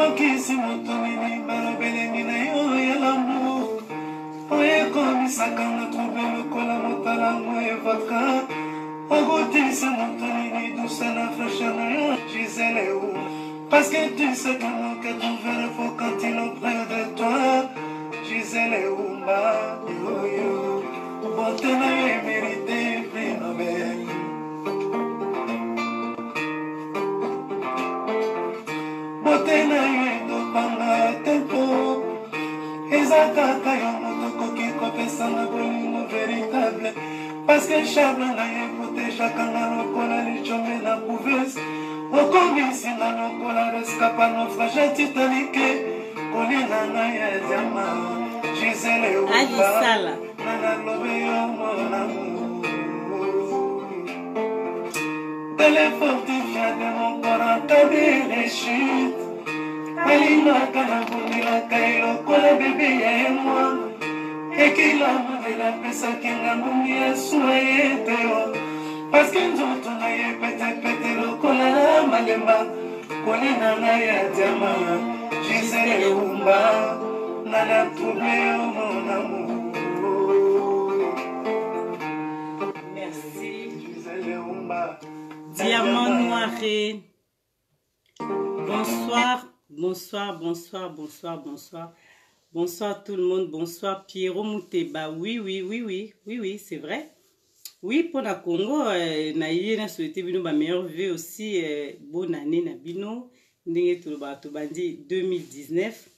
okokisi moto nini balobelengi na yo ya lamour oye komisakanga trouble lokola motalango evaka okotisa moto nini douce na fraîcheur na yo Gisèle ou parce que tu sais que mon cœur ton verre faut quand il est auprès de toi Gisèle Oumba yo yo bonté na yo mérité prix Nobel beauté na yo etopanga tempo eza kaka yo moto koki kopesanga bolingo véritable parce que charme na yo ekotejakanga lokola lijombe na couveuse okomisinga lokola rescapa naufrage titanike kolina na ya diama Gisèle Oumba nanalobe yo mon amour téléfortifia de mon corps entamé les chutes alimaka na bongilaka elokola bebe ya moi ekilamo elapesaki nga mbongi ya suwa ye te yo parce que nzoto na ye petepete lokola malemba kolina na ya diama Gisèle Oumba nana trouble yo mon amour. Merci Gisèle Oumba Diamant Noiré. Bonsoir, bonsoir, bonsoir, bonsoir, bonsoir. Bonsoir tout le monde, bonsoir Pierrot Mouteba. Oui, c'est vrai. Oui, pour la Congo, naïe na souhaité bino ba meilleure vie aussi, bonne année na bino. Ndenge tout le bandi 2019.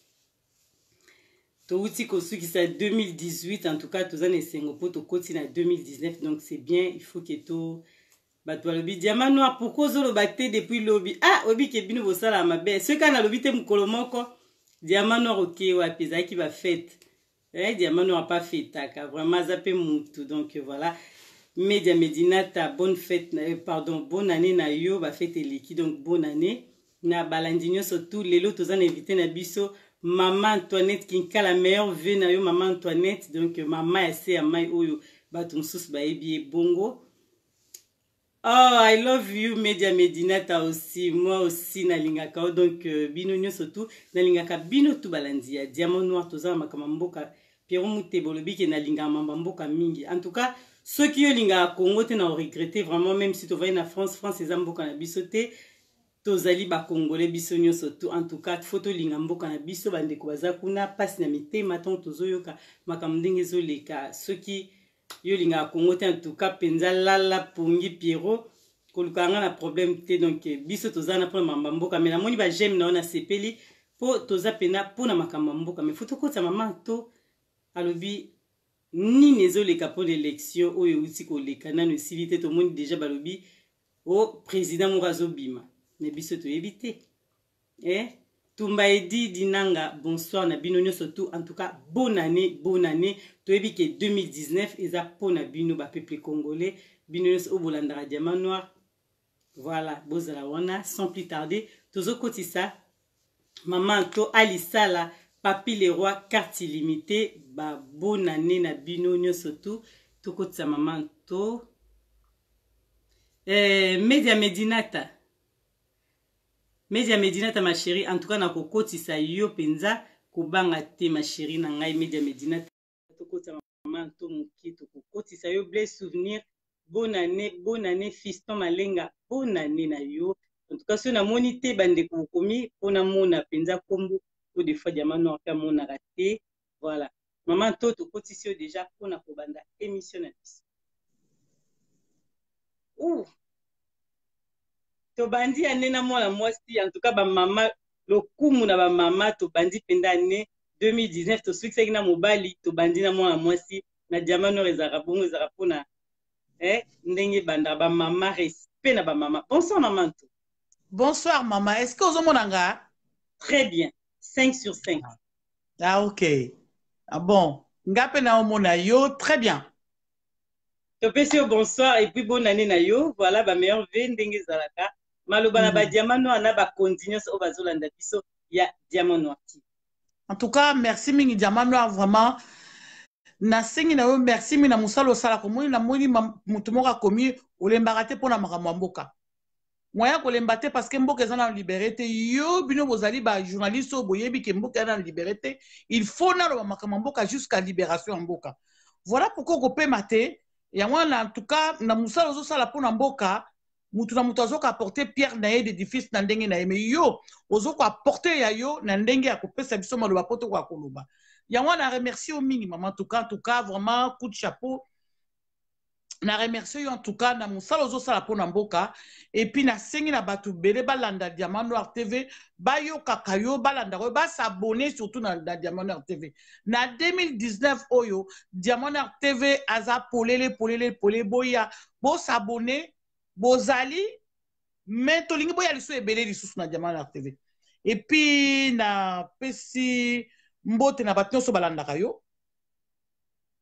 Touti kosu qui c'est 2018, en tout cas tous an esengo po to koti na 2019, donc c'est bien, il faut que tout Batwa lobi diamant noir pourquoi zo lo baté depuis lobby ah obi ke bino bo sala mabe ce kana lobi te mukolo moko diamant noir ok wa peza qui va fête diamant noir pas fête ka vraiment zappé mutu donc voilà Media Medinata bonne fête pardon bonne année na yo ba fête liki donc bonne année na balandinyo surtout lelo tozan invité na biso maman Antoinette qui ka la meilleure vie na yo maman Antoinette donc maman ese ya mai oyo batum sus ba ebi bongo. Oh, I love you, Media Medinata aussi. Moi aussi, nalingaka. Donc, bino nyo surtout. Nalingaka bino tu balandia. Diamant noir, toza makamamboka. Pierrot Mouteba, lobi ke nalinga mamboka mingi. En tout cas, ceux qui ont linga Congo, te na regretté vraiment, même si tu vas en France, France, les amboka na bisote. Tozali ba Congolais biso nyo surtout. En tout cas, photo linga mboka na biso, bande kubaza kuna, passe na mite, maton tozo yoka, makamdenge zo leka. Ceux qui yo linga Congo te en tout cas penza lala pongi Pierrot kolukanga na problème te donc biso tozana pour mambamboka mais la moni ba j'aime na ona sepeli po toza pena pour na makamamboka mais photo kota maman to alobi ni nezoleka pour l'élection oyo uti koleka nanu silité to moni déjà balobi au président Mourazo Bima mais biso to éviter Tumba Edi Dinanga, bonsoir na bino nyo surtout en tout cas bonne année to ebi ke 2019 eza pona bino ba peuple congolais bino nyo obolandara diamant noir voilà bozala wana sans plus tarder tozo kotisa maman to Alisala papi le roi carte illimitée ba bonne année na bino nyo surtout to kotisa maman to Media Medinata ma chérie en tout cas na kokotisa yo penza kubanga te ma chérie na ngai Media Medinata to kotisa maman to muki to kokotisa yo blé souvenir bonne année fiston malenga bonne année na yo en tout cas so na monité bande ko komi pona mona penza kombo ou des fois diamant noir ka mona raté voilà maman to kotisa yo déjà pona ko banda émission na biso ouh to bandi ane na mwana mwasi en tout cas ba mama lokumu na ba mama to bandi penda ane 2019 to succès na mobali to bandi na mwana mwasi na diamant no ezaka bongo ezaka pona ndenge banda ba mama respect na ba mama bonsoir maman to bonsoir maman est-ce que ozo monanga très bien 5 sur 5 ah ok ah bon ngape na omona yo très bien to pesi yo bonsoir et puis bonne année na yo voilà ba meilleure vie ndenge zalaka maloba na ba diamant noir na ba continuous o bazolanda biso ya diamant noir. En tout cas, merci mingi diamant noir vraiment. Na sengi na yo merci mingi na musalo sala ko moni na moni mutumoka komi olembaka te pona makambo mboka. moyen kolemba te parce que mboka eza na liberté yo bino bozali ba journaliste oyo boyebi ke mboka eza na liberté il faut naloba makambo mboka jusqu'à libération ya mboka voilà pourquoi kopema te yango wana en tout cas na mosala ozosala mpona mboka mutu na mutu azoka apporter pierre na ye d'édifice na ndenge na ye mais yo ozoko apporter ya yo na ndenge ya kopesa biso maloba po tokoka koloba yango wana remercie au mingi maman en tout cas vraiment coup de chapeau na remercie yo en tout cas na mosala ozosala mpona mboka et puis nasengi na bato bele balanda Diamant Noir TV bayokaka yo balanda yo basabone surtout na Diamant Noir TV na 2019 oyo Diamant Noir TV aza polele boya bosabone bozali mais tolingi boya liso ebele lisusu na Diamant Noir TV et puis na pesi mbote na bato nyonso balandaka yo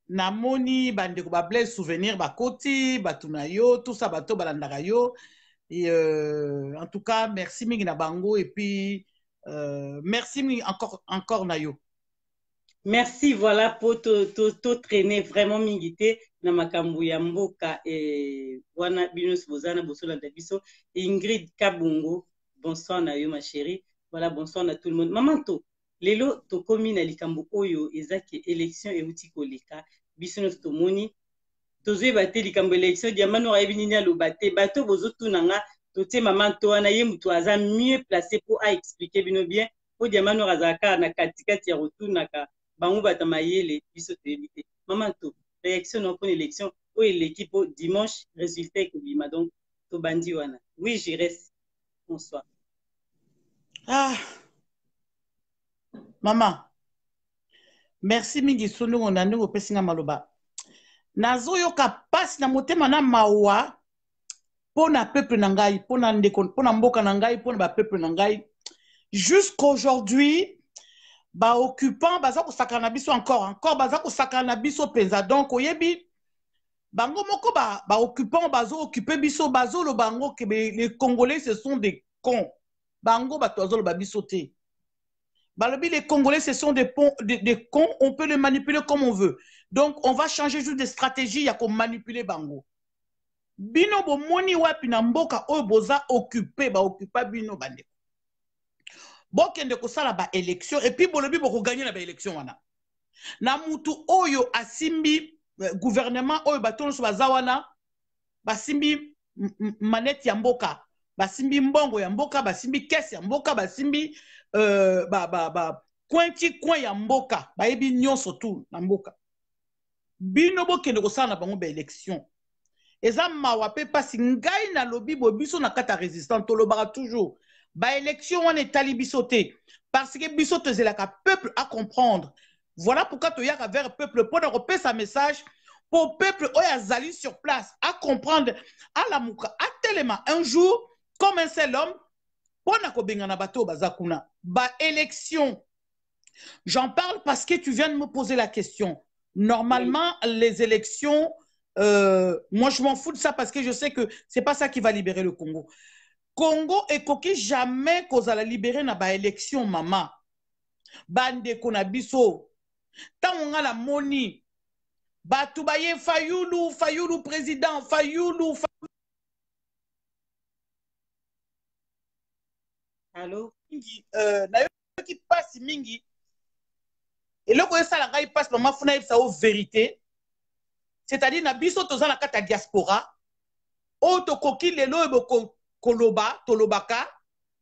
namoni bandeko ba Blaise souvenir bakoti batuna yo tout ça bato balandaka yo et en tout cas merci mingi na bango et puis merci mingi encore na yo merci voilà pour to traîner vraiment mingi te na makambo ya mboka et wana binos bozana bosolanda biso Ingrid Kabungo bonsoir na yo ma chérie voilà bonsoir na tout le monde maman to lelo to komi na likambo oyo ezaki élection euti koleka biso nyonso tomoni tozoyeba te likambo élection Diamant Noir ayebi nini aloba te bato bozotuna nga totie mama to wana ye moto aza mieux placé po aexpliquer bino bien po Diamant Noir azalaka na katikati ya kotunaka bango bata mayele biso toyebi te mama to réaction na mpona élection oyo eleki po dimanche résultat ekobima donc tobandi wana oui je reste bonsoir maman merci mingi sonongo na ndenge opesi nga maloba nazoyoka pasi na motema na mawa pona peuple na ngai pona ndeko pona mboka na ngai pona ba peuple na ngai jusqu'aujourd'hui ba occupant baza kosakana na biso encore baza kosakana na biso penza donc oyebi bango moko ba occupant bazo occuper biso bazo lo bango que les Congolais ce sont des cons bango bato bazo lo ba biso te. Balobi, les Congolais, ce sont des cons, on peut les manipuler comme on veut. Donc, on va changer juste des stratégies, il y a qu'on manipuler bango. Bino bo moni wapi na mboka oyo boza occupé, ba occupa bino bande. Bokende ko sala ba élection et puis bolobi boko gagner na ba élection wana. Na mutu oyo asimbi gouvernement oyo batono so bazawana basimbi manette ya mboka, basimbi mbongo ya mboka, basimbi caisse ya mboka, basimbi coin ya mboka bayebi nyonso tout na mboka bino bokende kosala na bango ba élection eza mawa pe pasi ngai na lobi bo biso na kata résistant tolobaka toujours ba élection wana etali biso te parce que biso tozelaka peuple à comprendre voilà pourquoi toyaka vers peuple pour repesa message pour peuple oyo azali sur place à comprendre à la muka à telema un jour comme un seul homme pona ko bengana bato bazakuna ba élection. J'en parle parce que tu viens de me poser la question. Normalement, les élections, moi je m'en fous de ça parce que je sais que c'est pas ça qui va libérer le Congo. Congo est coquille jamais qu'on a libérer na ba élection maman. Bande kona biso. Tant on a la moni. Batu baye Fayoulou président, Fayoulou. Allô? Qui passe mingi. Et là, quand ça la passe, maman funa ça au vérité. C'est-à-dire na biso toza na kata diaspora. O to koki lelo eboko koloba, tolobaka,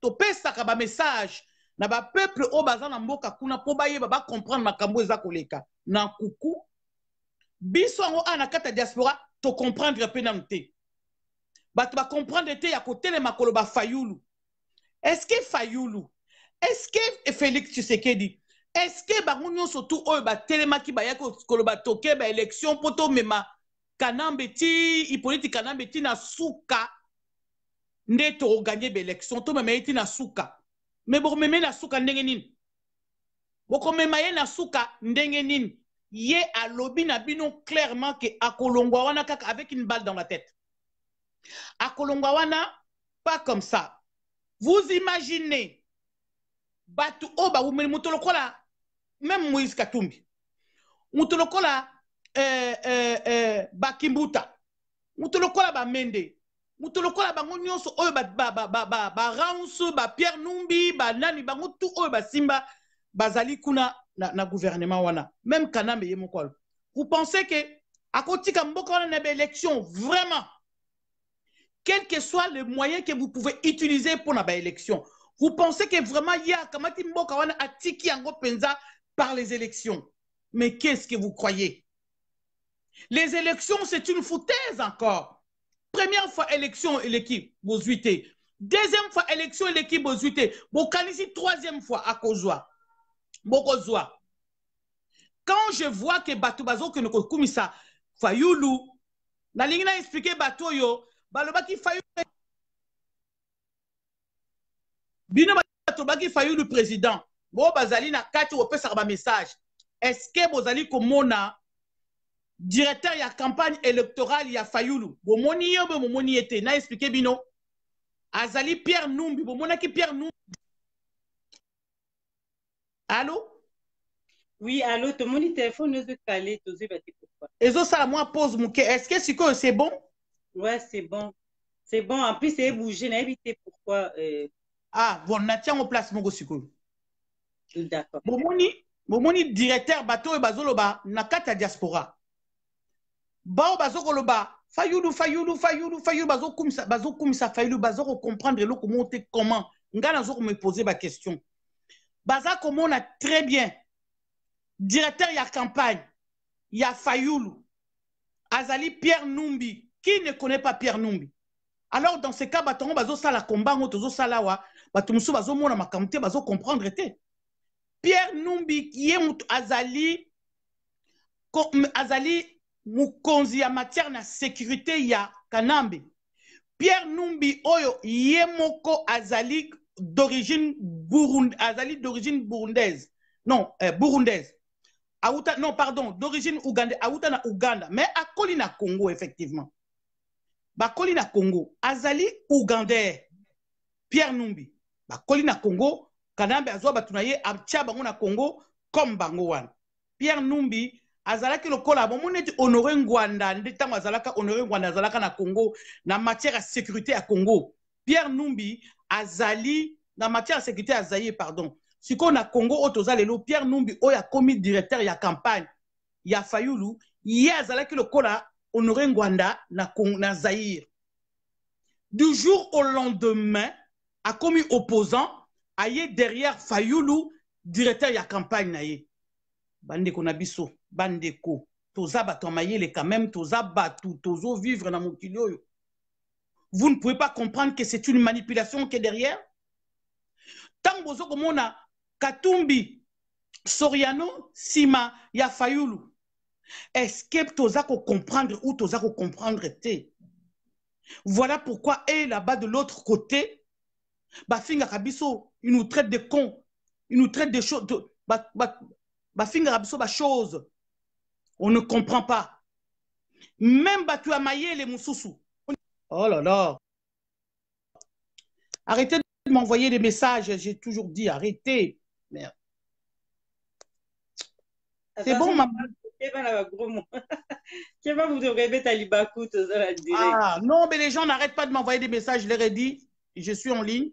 to pesa ka ba message na ba peuple o baza na mboka kuna po ba yeba ba comprendre makambo eza koleka. Na kuku. Biso ngo ana kata diaspora to comprendre pe na nte. Ba to ba comprendre te ya kotele makoloba Fayoulou. Est-ce que Fayoulou, est-ce que Félix Tshisekedi, est-ce que Barounion surtout oyo ba telemaki ba yako koloba toke ba élection poto mema Kanambeti, Hippolyte Kanambeti na suka nde to gagner ba élection to mema iti na suka. Mais bo mema na suka ndenge nini? Boko mema ye na suka ndenge nini? Ye a lobby na bino clairement que akolongwa wana kaka avec une balle dans la tête. Akolongwa wana pas comme ça. Vous imaginez, Batu Oba ou Mutolokola, même Moïse Katumbi, Mutolokola Bakimbuta, Mutolokola Bamende, mutu lokola bango nyonso oyo Rance, Pierre Numbi, nani bango tout oyo basimba bazali kuna na gouvernement wana. Même Kanambe ye moko. Vous pensez que à côté Mboka wana na élection vraiment quel que soit le moyen que vous pouvez utiliser pour la élection, vous pensez que vraiment il y a Kamati Mboka wana atiki yango penza par les élections? Mais qu'est-ce que vous croyez? Les élections, c'est une foutaise encore. Première fois élection et l'équipe Bozuité. Deuxième fois élection et l'équipe Bozuité. Bokanisi troisième fois à Kozwa. Bokozwa. Quand je vois que Batubazo que nous komisa Fayoulou, na lingina expliqué Batoyo, balobaki Fayoulou. Bino Batobaki Fayoulou président. Bo bazali na kati opé sa message. Est-ce que bozali komona directeur ya campagne électorale ya Fayoulou bomoni yo be momoni ete na expliquer bino azali Pierre Numbi bomona ki Pierre Numbi. Allô? Oui, allô, tout le monde téléphone nous est calé, tout ça, pourquoi? Ezo ça moi pose mon est-ce que c'est bon? Ouais, c'est bon. C'est bon, en plus c'est bougé, n'a évité pourquoi Ah, bon, na tient en place mon siko. D'accord. Bomoni directeur bateau et bazoloba na kata diaspora. Bao bazokoloba Fayoulou bazo kumisa Fayoulou bazo comprendre le comment ngana zo me poser ma question. Baza comment on a très bien directeur ya campagne ya Fayoulou azali Pierre Numbi. Qui ne connaît pas Pierre Numbi? Alors dans ce cas batongo bazo sala combat ngoto sala wa batumusu bazo mona makamte bazo comprendre te. Pierre Numbi ye mutu azali mukonzi ya matière na sécurité ya Kanambe. Pierre Numbi oyo ye moko azali d'origine burundaise. Non, burundaise. Aouta, non, pardon, d'origine ougandaise. Aouta na Ouganda, mais akoli na Congo effectivement. Bakoli na Congo, azali ougandais. Pierre Numbi. Bakoli na Congo, Kanambe azwa batunaye abtia bango na Congo comme bango wan. Pierre Numbi azalaki lokola bomoneti honoré Ngwanda ndetango azalaka honoré Ngwanda azalaka na Congo na matière à sécurité à Congo. Pierre Numbi azali na matière à sécurité à Zaïre pardon. Siko na Congo otozalelo Pierre Numbi oya commis directeur ya campagne ya Fayoulou ye azalaki lokola honoré Ngwanda na Zaïre. Du jour au lendemain a commis opposant aye derrière Fayoulou directeur ya campagne na ye. Bandeko na biso bandeko toza bato mayele quand même toza batu tozo vivre na mokili oyo. Vous ne pouvez pas comprendre que c'est une manipulation qui est derrière. Tant bozo komona Katumbi Soriano Sima ya Fayoulou. Est-ce que toza ko comprendre ou toza ko comprendre te? Voilà pourquoi et là-bas de l'autre côté bafinga kabiso ils nous traitent de cons, ils nous traitent de choses bafinga kabiso ba choses. On ne comprend pas. Même batu amaye les moussousou. Oh là là. Arrêtez de m'envoyer des messages, j'ai toujours dit arrêtez. Merde. C'est bon maman. Ah non mais les gens n'arrêtent pas de m'envoyer des messages, je leur ai dit, je suis en ligne.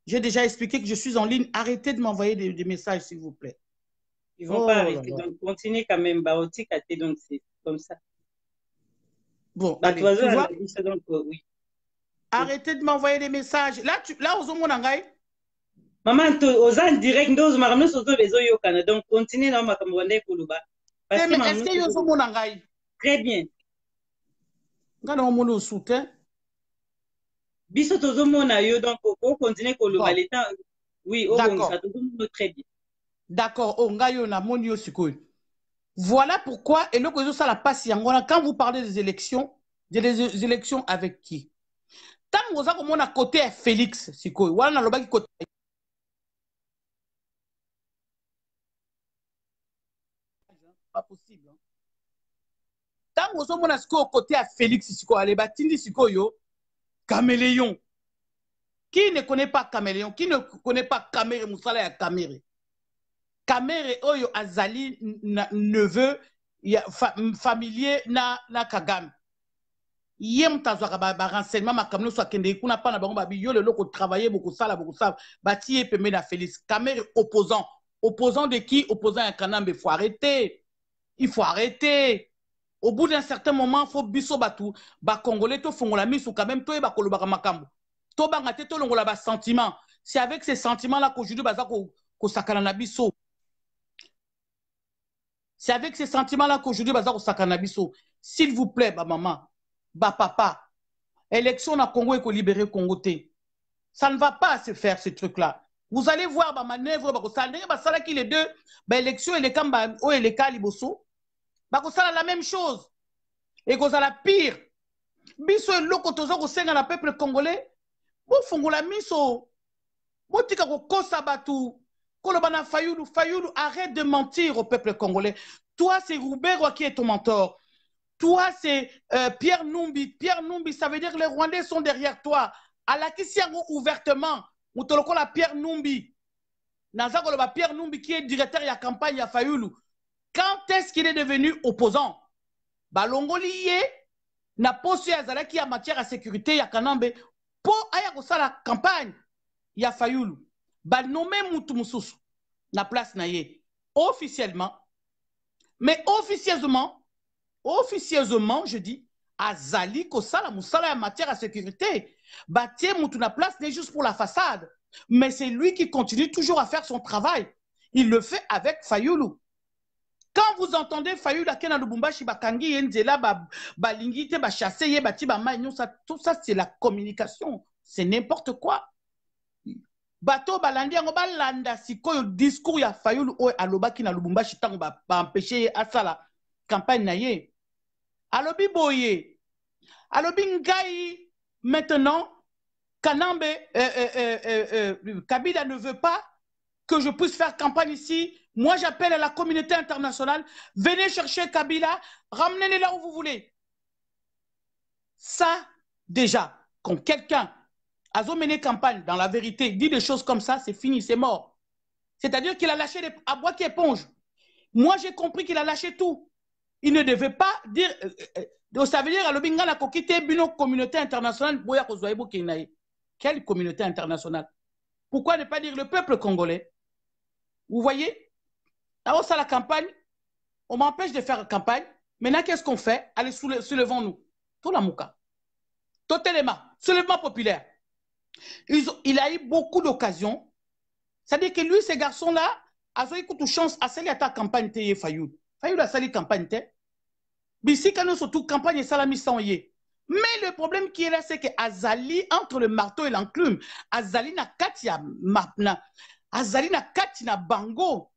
J'ai déjà expliqué que je suis en ligne. Arrêtez de m'envoyer des messages s'il vous plaît. Ils vont pas arrêter, donc continuez quand même. Donc c'est comme ça. Bon, allez, tu vois? Donc, oui. Arrêtez de m'envoyer des messages. Là, aux hommes maman, aux en direct, nous marrons sur les oyo Canada. Donc continuez dans ma campagne Koulouba. Mais est-ce que vous hommes très bien. Quand on me soutient. Biso tozo mona yo donc on continue Koulouba les temps. Oui, d'accord. Très bien. D'accord, voilà pourquoi, et le ça la passe quand vous parlez des élections avec qui? Tant vous avez mon côté Félix, Sikoy, voilà le bas côté. Pas possible. Tant vous avez mon côté à Félix, Sikoy, allez, batindi Sikoyo, Caméléon. Qui ne connaît pas Caméléon? Qui ne connaît pas Caméré Moussala et Caméré? Kamere oyo azali neveu familier na Kagame. Yem tazwaka ba renseignement makamno so akende kuna pa na bango ba yo le loko travailler beaucoup ça bati e pembe na Félix Kamer opposant de qui? Opposant à Kanambe. Il faut arrêter. Au bout d'un certain moment, il faut biso batu ba congolais to fongola misu quand même to e ba kolobaka makambo to bangate to longola ba sentiment. C'est avec ces sentiments là qu'aujourd'hui baza ko sakana na biso. C'est avec ces sentiments là qu'aujourd'hui baza ko sakana na biso. S'il vous plaît, ba maman, ba papa, élection na Congo et qu'on libérer Congo. Ça ne va pas se faire ce truc-là. Vous allez voir ma manœuvre, ça qui les deux, élection et les Kamba et les Kaliboso, ça la même chose. Et que ça la pire. Biso lokotozo ko senga na peuple congolais, bo fongola miso. Bo tika ko kosa batu. Kolobana Fayulu, arrête de mentir au peuple congolais. Toi c'est Roubero qui est ton mentor. Toi, c'est Pierre Numbi. Pierre Numbi, ça veut dire que les Rwandais sont derrière toi. À la Kisiango, ouvertement, ou te la Pierre Numbi. Nazako, Pierre Numbi, qui est directeur de la campagne à Fayulu. Quand est-ce qu'il est devenu opposant? Balongoli, n'a pas su à qui a matière à sécurité, à Kanambe, pour ayakosa la campagne, il y a Fayulu. Nommé Moutoumousous, na place naye. Officiellement, mais officieusement, je dis, Azali Kosala Moussala en matière à sécurité. Batie Moutouna place n'est juste pour la façade. Mais c'est lui qui continue toujours à faire son travail. Il le fait avec Fayoulou. Quand vous entendez Fayoulou à Kena Lubumbashi, Bakangi, Yenzela, Balingite, Bachassé, Bati, Bamaïnou, tout ça c'est la communication. C'est n'importe quoi. Bato balandi yango balanda sikoyo discours ya Fayoulou o alobaki na Lubumbashi tango ba empêcher asala campagne na ye. Alobi boye. Alobi ngai maintenant Kanambe Kabila ne veut pas que je puisse faire campagne ici. Moi j'appelle à la communauté internationale, venez chercher Kabila, ramenez-les là où vous voulez. Ça déjà quand quelqu'un a mené campagne, dans la vérité, dit des choses comme ça, c'est fini, c'est mort. C'est-à-dire qu'il a lâché à bois qui éponge. Moi, j'ai compris qu'il a lâché tout. Il ne devait pas dire... ça veut dire, Alobinga n'a quitté une communauté internationale. Quelle communauté internationale? Pourquoi ne pas dire le peuple congolais? Vous voyez? Alors, ça, la campagne, on m'empêche de faire campagne. Maintenant, qu'est-ce qu'on fait? Allez, soulevons-nous. Tout la mouka. Totalement. Soulèvement populaire. Il a eu beaucoup d'occasions. C'est-à-dire que lui, ces garçons-là, ils ont eu toute chance à salir ta campagne de Fayoul. Fayoul a sali campagne de. Bissi, quand nous surtout campagne salami sans yé. Mais le problème qui est là, c'est que Azali, entre le marteau et l'enclume, Azali na katia mapna, Azali na katina bango,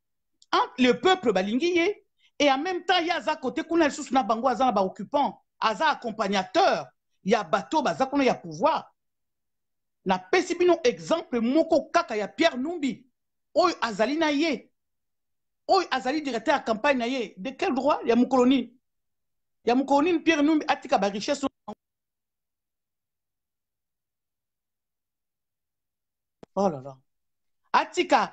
entre le peuple balingiye, et en même temps, il y a à côté qu'on a le sous na bango, Azana ba occupant, Aza accompagnateur, il y a bateau, Baza qu'on a pouvoir. Na pesibino exemple moko kaka ya Pierre Numbi oy azali na ye oy azali directeur à campagne na ye de quel droit ya mukoloni Pierre Numbi atika ba richesse oh là là atika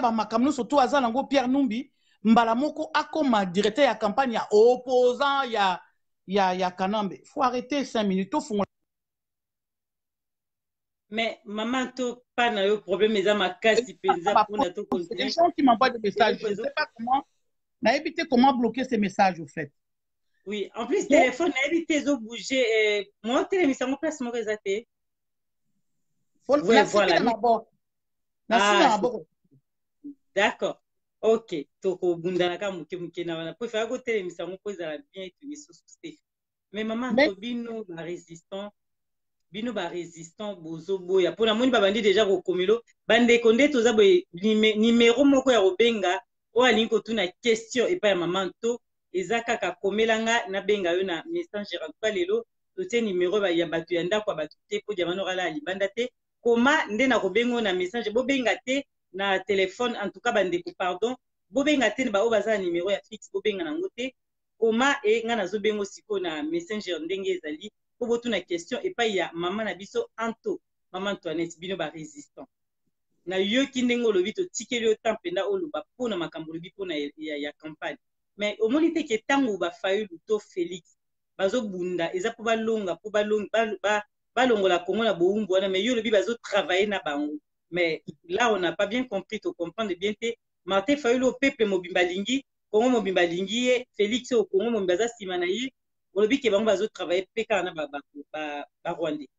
ba makamno surtout azala ngo Pierre Numbi mbala moko akoma directeur à campagne ya opposant ya Kanambe. Faut arrêter 5 minutes au fond. Mais maman, to pas na yo problème mais ma casse penza pour na to continuer. Les gens qui m'envoient des messages, je ne sais pas comment. N'a évité comment bloquer ces messages au fait. Oui, en plus téléphone n'a évité de bouger. Moi télémission mon place mon résaté. Faut ouais, voilà. D'accord. OK. Toko bundanaka muke na préfère go télémission mon pose la bien et tout sous. Mais maman Tobino la résistant bino ba résistant bozo boya pona moni babandi déjà ko komelo bande konde toza boye numéro moko ya robenga o alingi kotuna question et pas ya maman to ezaka ka komelanga na benga yo na messenger kwa lelo totie numéro ba ya batu ya ndako batu te po jamano kala libanda te koma nde na robengo na messenger bo benga te na téléphone en tout cas bande ko pardon bo benga te ba o baza numéro ya fixe bo benga nango te koma e ngana zo bengo siko na messenger ndenge ezali pour une question et pas il y a maman na biso anto maman Antoinette bino ba résistant na yo ki ndengo lobi to tikeli o tampenda o loba pona makambo lobi pona ya campagne mais au monité que tango ba Fayulu to Félix bazobunda eza po balonga po balongola Congo na boumbu wana mais yo lobi bazotravailler na bango mais là on n'a pas bien compris to comprendre bien te Martin Fayulu au peuple mobimba lingi Congo mobimba lingi ye Félix au Congo mobimba za sima na ye olobi ke bango bazotravailler pe kana ba Rwandais.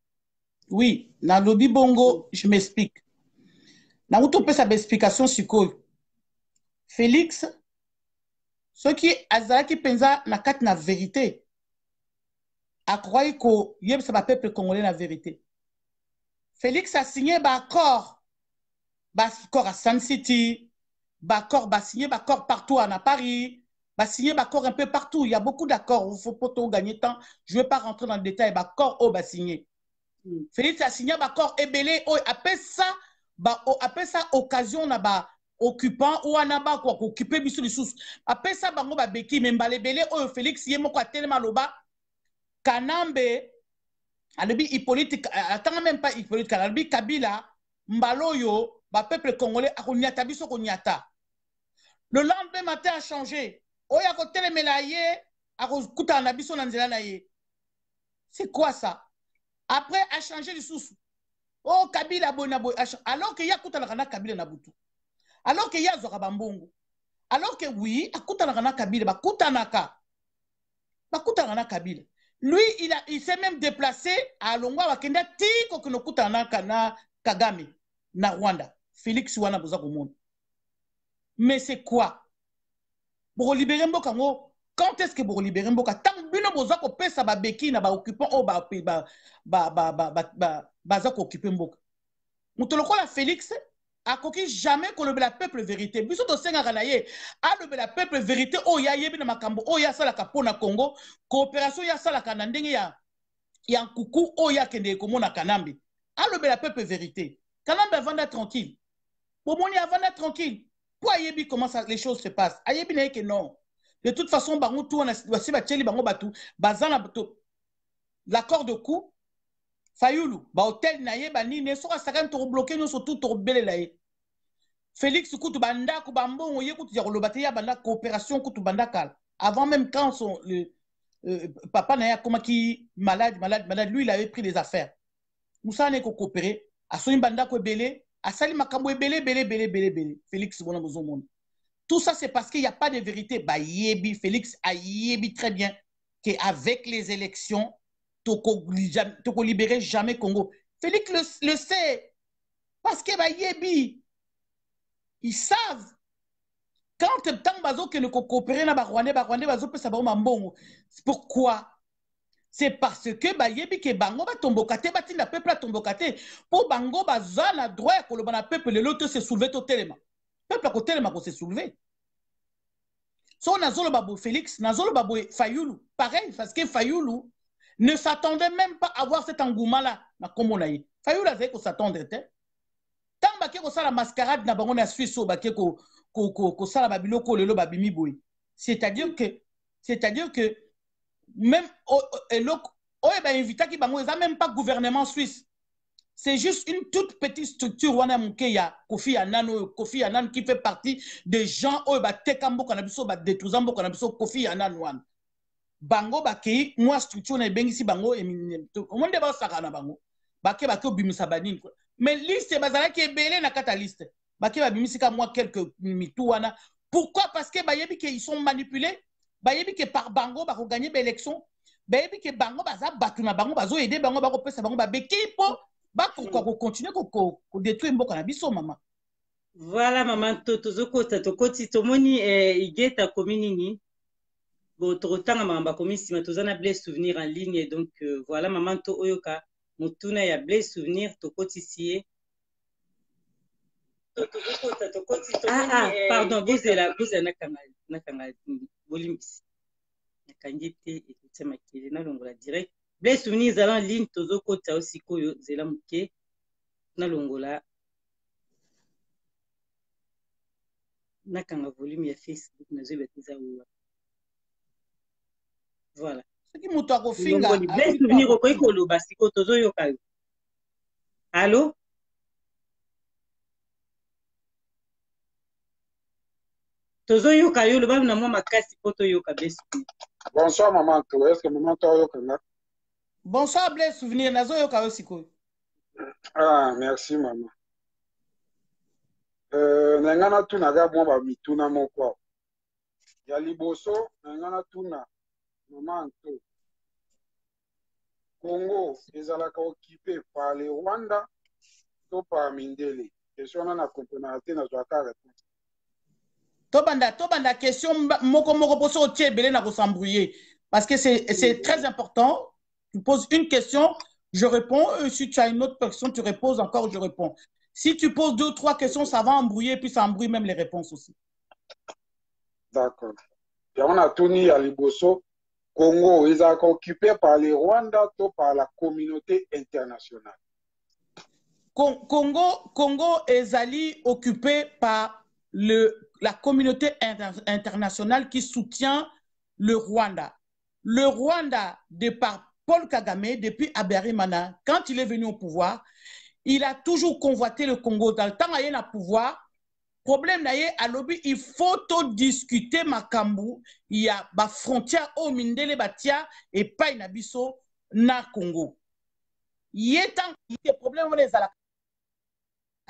Oui, na lobi bongo, je m'explique. Na uto pesa ba explication sikoyo. Félix, ce qui azalaki penza na kati na vérité, a croyé que yeb sa ba peuple congolais na vérité. Félix a signé ba accord à Sun City, ba accord partout à Paris, ba signé ba accord un peu partout. Il y a beaucoup d'accords. Il faut pas tout gagner temps. Je ne vais pas rentrer dans le détail. Ba accord au ba signé. Félix a signé ba accord ebelé. Après ça occasion na ba occupant ou anaba quoi occuper biso lisusu après ça bango ba beki membale belé oyo Félix yemo kwa tellement loba Kanambe alobi Hippolyte atanga même pas Hippolyte alobi Kabila mbaloyo ba peuple congolais akonyata biso konyata le lendemain matin a changé oya ko telemela ye akokuta na biso na nzela na ye c'est quoi ça après a changé lisusu oh Kabila bona alors que yakuta na Kabila na butu alors que y a Zorabambongo. Alors que oui, Akutanaka Kabila, Bakutanaka Kabila. Lui, il s'est même déplacé à Longwa Wakenda Tiko Kutanaka na Kagame, na Rwanda. Félix Wana Bozakomon. Mais c'est quoi? Pour libérer Mbokango, quand est-ce que pour libérer Mboka? Tant que Bozako pesa ba beki na ba occupant o bazako occuper Mboka. Moutoloko la Félix a coquille jamais qu'on le peuple vérité. Biso to senga kanaye a le peuple vérité o ya yebi na makambo o ya sala kapo na Congo coopération ya sala kanandenge ya nkuku o ya kende komona kanambi a le peuple vérité. Kanambi avanda tranquille. Bomoni avanda tranquille. Pour yebi comment ça les choses se passent. Ayebi na que non. De toute façon bango tout on a si ba tcheli bango batu bazana bato l'accord de coup Fayulu, ba hôtel na ye ba nini soka sakam to bloquer no surtout to belela ye. Félix kutu banda ku bambongo ye kutu ya kolobate ya banda coopération kutu banda kal. Avant même quand papa na ya koma ki malade, lui il avait pris des affaires. Moussa ne ko coopérer, a soni banda ko belé, a sali makambo belé. Félix bona bozomon. Tout ça c'est parce qu'il y a pas de vérité. Ba yebi Félix a yebi très bien que avec les élections Toko libérer jamais Congo. Félix le sait. Parce que yebi, ils savent. Quand tant bazo que ne coopérer na Rwandais bazo peut savoir mbongo. Pourquoi? C'est parce que yebi que bango ba tombokate batinda peuple tombokate pour bango bazana droit ko le bana peuple l'autre se soulever totalement. Peuple ko tellement ko se soulever. So nazolo babo Félix, nazolo babo Fayulu, pareil parce que Fayulu ne s'attendait même pas à voir cet engouement-là. Fayulu a dit qu'on s'attendait. Tant que ça la mascarade na bango na Suisse au baké ko ça la babilo ko lelo babimi boy. C'est-à-dire que même invité qui bango ça même pas gouvernement suisse. C'est juste une toute petite structure wana mukeya Kofi Annan qui fait partie des gens au ba tekambo kanabiso ba détruisant kanabiso Kofi Annan wan. Bango bakei moi structure na bengisi bango au monde ba sakana bango bake obimisa banini mais liste bazala ki ebele na kata liste bake babimisi ka moi quelques mitu wana pourquoi parce que bayebi que ils sont manipulés bayebi que par bango ba ko gagner l'élection bayebi que bango baza batu na bango bazo aider bango ba ko pesa bango ba beki po ba ko continuer ko détruire mboka na biso mama. Voilà maman tozokota tokoti tomoni igeta kominini. Bon, totanga mamba komi sima tozana blé souvenir en ligne donc voilà maman to oyoka mutuna ya blé souvenir to kotisie pardon vous nakanga bolimbisi nakangite et makele na longola direct blé souvenir zala en ligne tozokota aussi koyo zela muke na longola nakanga volume ya Facebook na zo betiza uwa. Voilà. Ce qui m'a tout finga. Blé souvenir au koikolo basiko tozo yoka. Allô? Tozo yoka yo le ba na mwa makasi poto yoka blé souvenir. Bonsoir, maman. Est-ce que maman Toyo? Bonsoir, Blaise Souvenir. Nazo yoka osiko. Ah, merci, maman. Nengana tuna ga bomba mituna moko. Ya liboso, nengana tuna maman to. Congo ezalaka occupé par le Rwanda to par Mindele. Question na complémentarité na zwaka réponse. Tobanda question moko poso otie belé na ko s'embrouiller parce que c'est très important. Tu poses une question, je réponds. Si tu as une autre question, tu reposes encore, je réponds. Si tu poses 2 ou 3 questions, ça va embrouiller, puis ça embrouille même les réponses aussi. D'accord. Et on a tuni à Liboso, Congo, ils sont occupés par le Rwanda ou par la communauté internationale. Congo est occupé par la communauté internationale qui soutient le Rwanda. Le Rwanda, de par Paul Kagame, depuis Aberimana, quand il est venu au pouvoir, il a toujours convoité le Congo. Dans le temps, il y a un pouvoir. Problème d'ailleurs, à lobby, il faut discuter Makambu. Il y a des frontières au Mindele Batia et pas une abisso na Congo. Il y a des problèmes les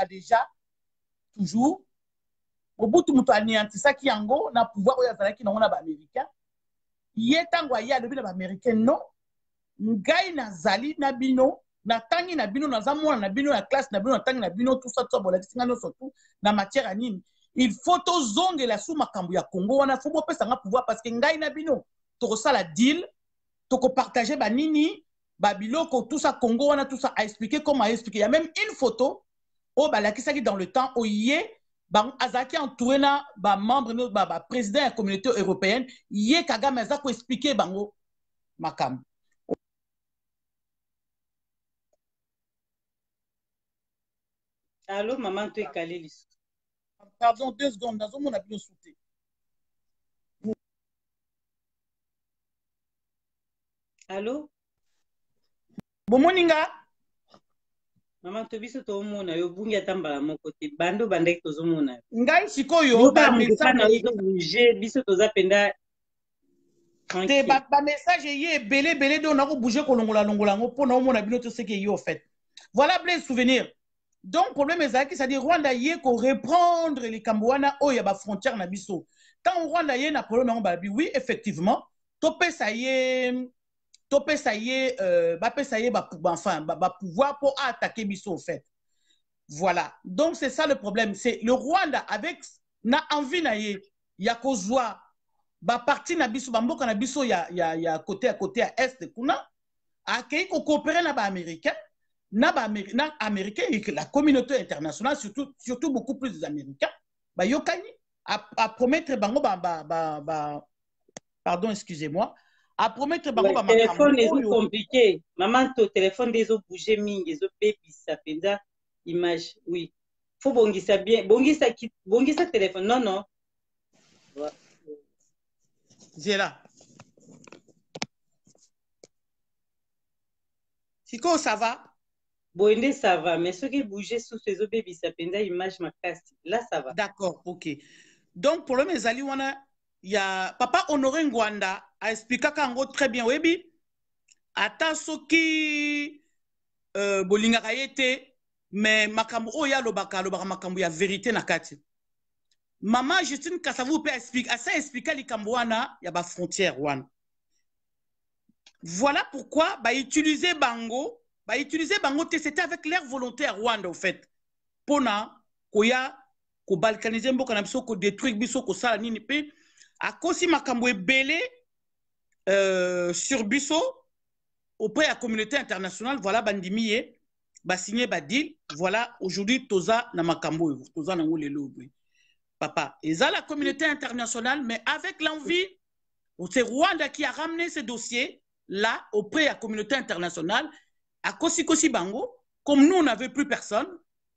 déjà toujours. Au bout de mutu anéantisa qui yango na pouvoir oya zalaki na ba américain. Il y a tango ya lobby na ba américain non. Ngai na zali na bino. Na tangi na bino na zamona na bino na classe na bino na tangi na bino tout ça tout ça surtout na matière anime il faut to zonge la sous makambu ya Congo wana faut bo pesa nga pouvoir parce que ngai na bino to ça la deal to ko partager ba nini ba biloko tout ça Congo wana tout ça a expliqué comment expliquer il y a même une photo au balakisa qui dans le temps au yé ba azaki entouré na ba membre ba président de la communauté européenne yé Kagame azako expliquer bango makambu. Allô, maman, tu es calée. Pardon, 2 secondes. Dans mon avion sauté. Allô? Bon moninga. Maman, tu biso to mona yo bungi atambala moko te. Bando bandeki tozo mona. Ngai sikoyo ba message to bouger biso toza penda. Te ba message yé belé do na ko bouger ko longola ngo pona mona bino to ce que yo fait. Voilà Blaise Souvenir. Donc, problème est que c'est-à-dire Rwanda y est qu'on reprendre les Cambouana où il y a des frontières na biso. Tant Rwanda y est na problème na babi oui effectivement topé ça y est enfin pouvoir pour attaquer biso en fait. Voilà. Donc c'est ça le problème, c'est le Rwanda avec na envie na y a kozwa ba parti na biso ba mboka na biso ya côté à côté à est kuna akei ko coopérer na ba américain. Américains et que la communauté internationale, surtout beaucoup plus des Américains, bah, yokani, à promettre bango pardon, excusez-moi, à promettre bango le téléphone est compliqué. Maman, ton téléphone des autres bouger ming, des autres baby, ça fait ça, image, oui. Faut bongisa bien, bongisa téléphone, non. J'ai là. Siko, ça va? Boende, ça va, mais ceux qui bougeaient sous ces autres baby, ça fait une image ma casse. Là, ça va. D'accord, ok. Donc, pour le Mezali, il y a Papa Honoré Ngwanda a expliqué qu'en très bien, oui, ata soki bolinga kayete, mais makambo oya lobaka makambo ya vérité na kati. Maman Justine Kassavou peut expliquer, asa expliquer les kambouana, il y a ba frontière wana. Voilà pourquoi bah utiliser bango. Bah, utiliser bango c'était avec l'air volontaire Rwanda au fait pona koya ko balkaniser mboka na biso ko détruire biso ko sala nini pe akosi makambo ebele sur biso auprès de la communauté internationale voilà bandimiye ba signé ba deal voilà aujourd'hui toza na makambo toza na ngolelo papa et ça la communauté internationale mais avec l'envie c'est Rwanda qui a ramené ce dossier là auprès de la communauté internationale. À Kosi Bango, comme nous, on n'avait plus personne,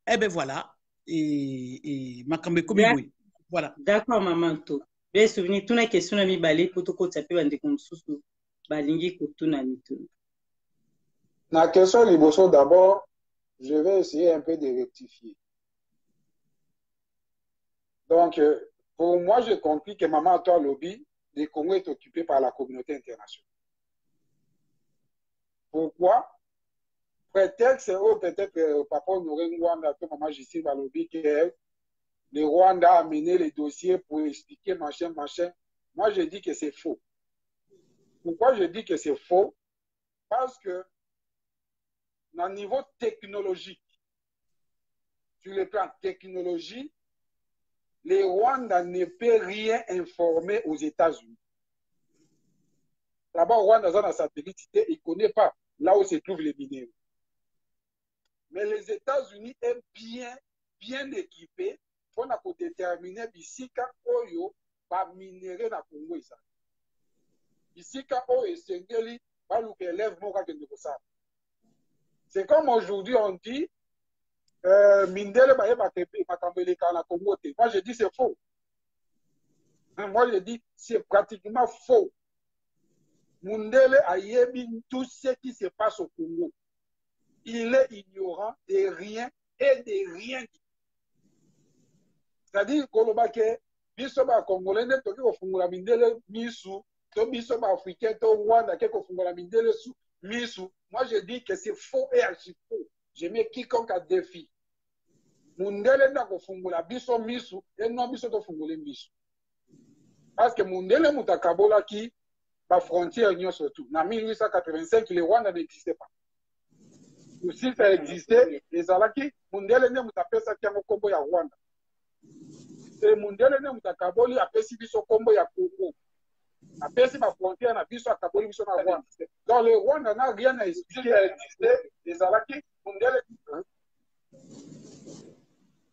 eh bien voilà. Et Makambe Komiboui. Voilà. D'accord, maman. Bien souvenir, toute la question à mi balé pour tout côté, ça peut être comme sous balingi pour tout na mitou. La question Liboso, d'abord, je vais essayer un peu de rectifier. Donc, pour moi, j'ai compris que maman a toi lobby, le Congo est occupé par la communauté internationale. Pourquoi? Prétexte, peut-être papa Honoré Rwanda, que maman Gissi Balobi, que le Rwanda a amené les dossiers pour expliquer machin, machin. Moi, je dis que c'est faux. Pourquoi je dis que c'est faux? Parce que, dans le niveau technologique, sur le plan technologie, le Rwanda ne peut rien informer aux États-Unis. D'abord, Rwanda, dans la satellite, il ne connaît pas là où se trouvent les minéraux. Mais les États-Unis sont bien équipés pour déterminer Bisika Oyo va minérer dans le Congo. Bisika Oyo Sengeli va nous élève mon cas de ça. C'est comme aujourd'hui on dit Mindele Baye Makambele Kana Congo. Moi je dis c'est faux. Moi je dis c'est pratiquement faux. Mindele a yebi tout ce qui se passe au Congo. Il est ignorant de rien et de rien. C'est-à-dire que biso ba Congolais ne toki kofungula mindele misu, to biso ba Africain to Rwanda ke kofungula mindele misu. Moi je dis que c'est faux et archi faux. Je mets quiconque à défi. Mundele na kofungula biso misu et non biso to fungule misu. Parce que mundele mutakabola ki ba frontière nyo surtout. Na 1885 le Rwanda n'existait pas. Si ça existait, les Alaki, Mundele ne mutapesa kiango kombo ya Rwanda. Et Mundele ne mutakaboli apesi biso kombo ya Congo. Apesi ma frontière na biso akaboli biso na Rwanda. Dans le Rwanda n'a rien à expliquer. Ça existait, les Alaki, Mundele.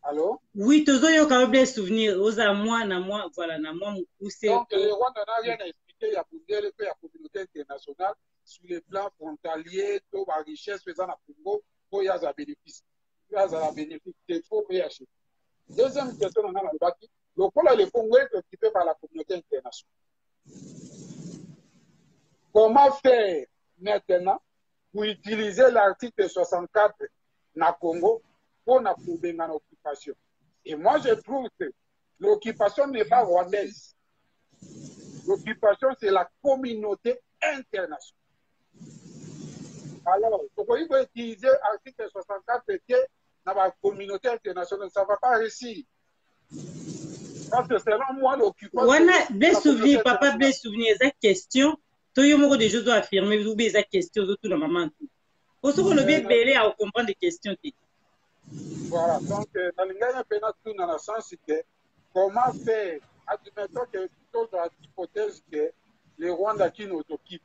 Allô? Oui, toujours yo quand même souvenir. Osa moi, na moi, voilà, na moi poussé. Donc le Rwanda n'a rien à expliquer. Il y a Mundele que la communauté internationale. Sur les plans frontaliers, tout la richesse faisant la Congo, il y a des bénéfices. Il y a des bénéfices, il faut acheter. Deuxième question, on a le Congo est occupé par la communauté internationale. Comment faire maintenant pour utiliser l'article 64 dans Congo pour approuver une occupation? Et moi, je trouve que l'occupation n'est pas rwandaise. L'occupation, c'est la communauté internationale. Alors, il faut utiliser l'article 64 dans la communauté internationale. Ça ne va pas réussir. Parce que selon moi, l'occupation... Voilà, bien souvenir, papa, bien souvenir, cette question, tout le monde déjà doit affirmer, vous avez cette question, tout le moment. Pour ce qu'on a bien belé à comprendre des questions. Voilà, donc, dans le gagne tout dans le sens que comment faire, admettons que plutôt dans l'hypothèse que les Rwandais qui nous occupent,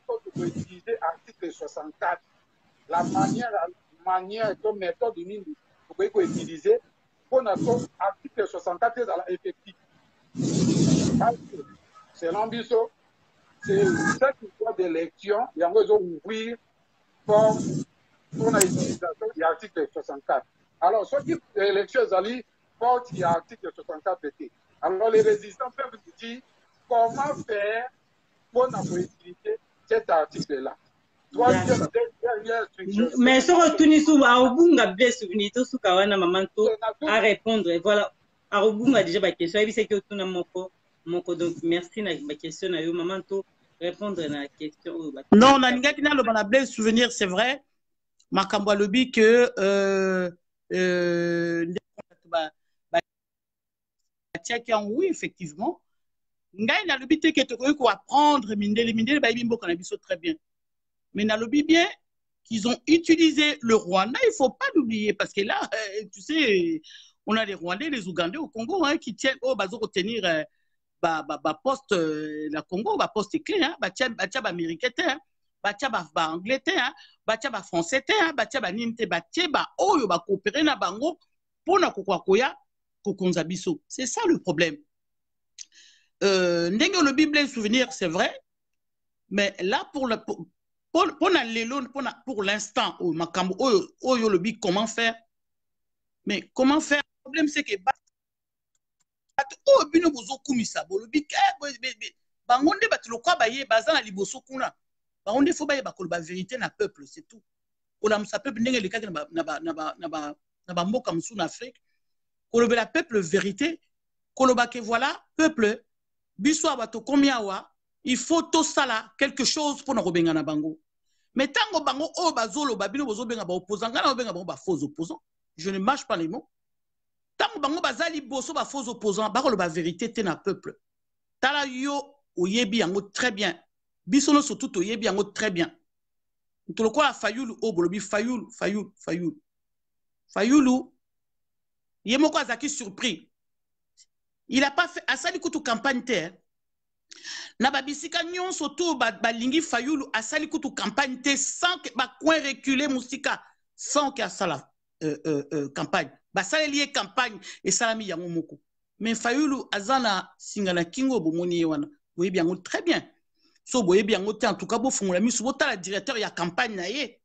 pour utiliser l'article 64, la manière comme méthode pour utiliser pour notre article 64 dans l'effectif. C'est l'ambition, c'est cette histoire d'élection, il y a besoin d'ouvrir pour l'utilisation de l'article 64. Alors, ceux qui l'élection allient portent l'article 64. Alors, les résistants peuvent dire comment faire pour utiliser cet article-là. Mais ce retourne sous Arubunga bien souvenir tout sous Kawana Mamanto à répondre. Voilà, Arubunga déjà ma question. Il sait que tout n'a mon donc merci na ma question na yo Mamanto répondre à la question. Non, na ninga kina lo bana bien souvenir, c'est vrai. Makambo lobi que oui effectivement. Ngai na lobi te que tu ko apprendre mindele ba bimbo kana biso très bien. Mais na lobi bien qu'ils ont utilisé le Rwanda, il faut pas l'oublier parce que là tu sais on a les Rwandais, les Ougandais au Congo hein, qui tiennent au bazo retenir poste la Congo ba poste clé hein, ba tia ba américain hein, ba tia ba anglais hein, ba tia ba français hein, ba tia ba ninte ba tia ba oyo ba coopérer na bango pona kokwa koya kokonza biso. C'est ça le problème. Ndenge le Bible souvenir, c'est vrai, mais là pour l'instant, le Bible, comment faire? Mais comment faire? Le problème c'est que vérité na peuple, c'est tout. Peuple vérité. Kolobake voilà peuple biso bato combien wa il faut tout ça là quelque chose pour nous benga na bango mais tango bango o bazolo babino bozo benga ba opposant ngana benga ba faux opposant je ne mâche pas les mots tango bango bazali boso ba faux opposant ba ko ba vérité te na peuple tala yo oyebi yango très bien biso no surtout oyebi yango très bien ntolo ko Fayulu o bolobi Fayulu yemoko azaki surpris il a pas fait asali kutu campagne te na babisika nyonso to balingi Fayulu asali kutu campagne te sans que ba coin reculer musika sans que asala campagne basali lié campagne et salami yango moko mais Fayulu azana singana kingo bomoni wana oui bien très bien so boye bien en tout cas bo fungula misu botala directeur ya campagne na ye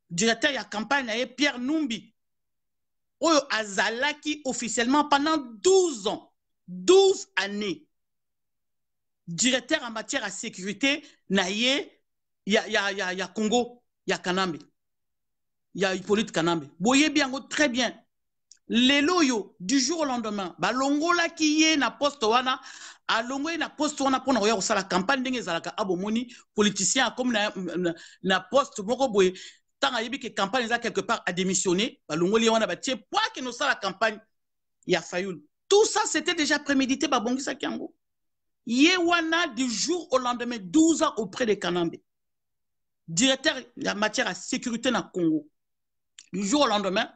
directeur ya campagne na ye Pierre Numbi oyo azalaki officiellement pendant 12 ans 12 années directeur en matière de sécurité na ye ya Congo ya Kanambe ya Hippolyte Kanambe boye bien très bien lelo yo du jour au lendemain balongola ki ye na poste wana alongoye na poste wana pona koya kosala campagne ndenge ezalaka abomoni politicien comme na poste moko boye tanga yebi que campagne eza quelque part a démissionné balongoli wana batie poa que nous la campagne ya Fayulu tout ça c'était déjà prémédité babongisa kiango ye wana du jour au lendemain 12 ans auprès de Kanambe directeur en matière de sécurité na Congo du jour au lendemain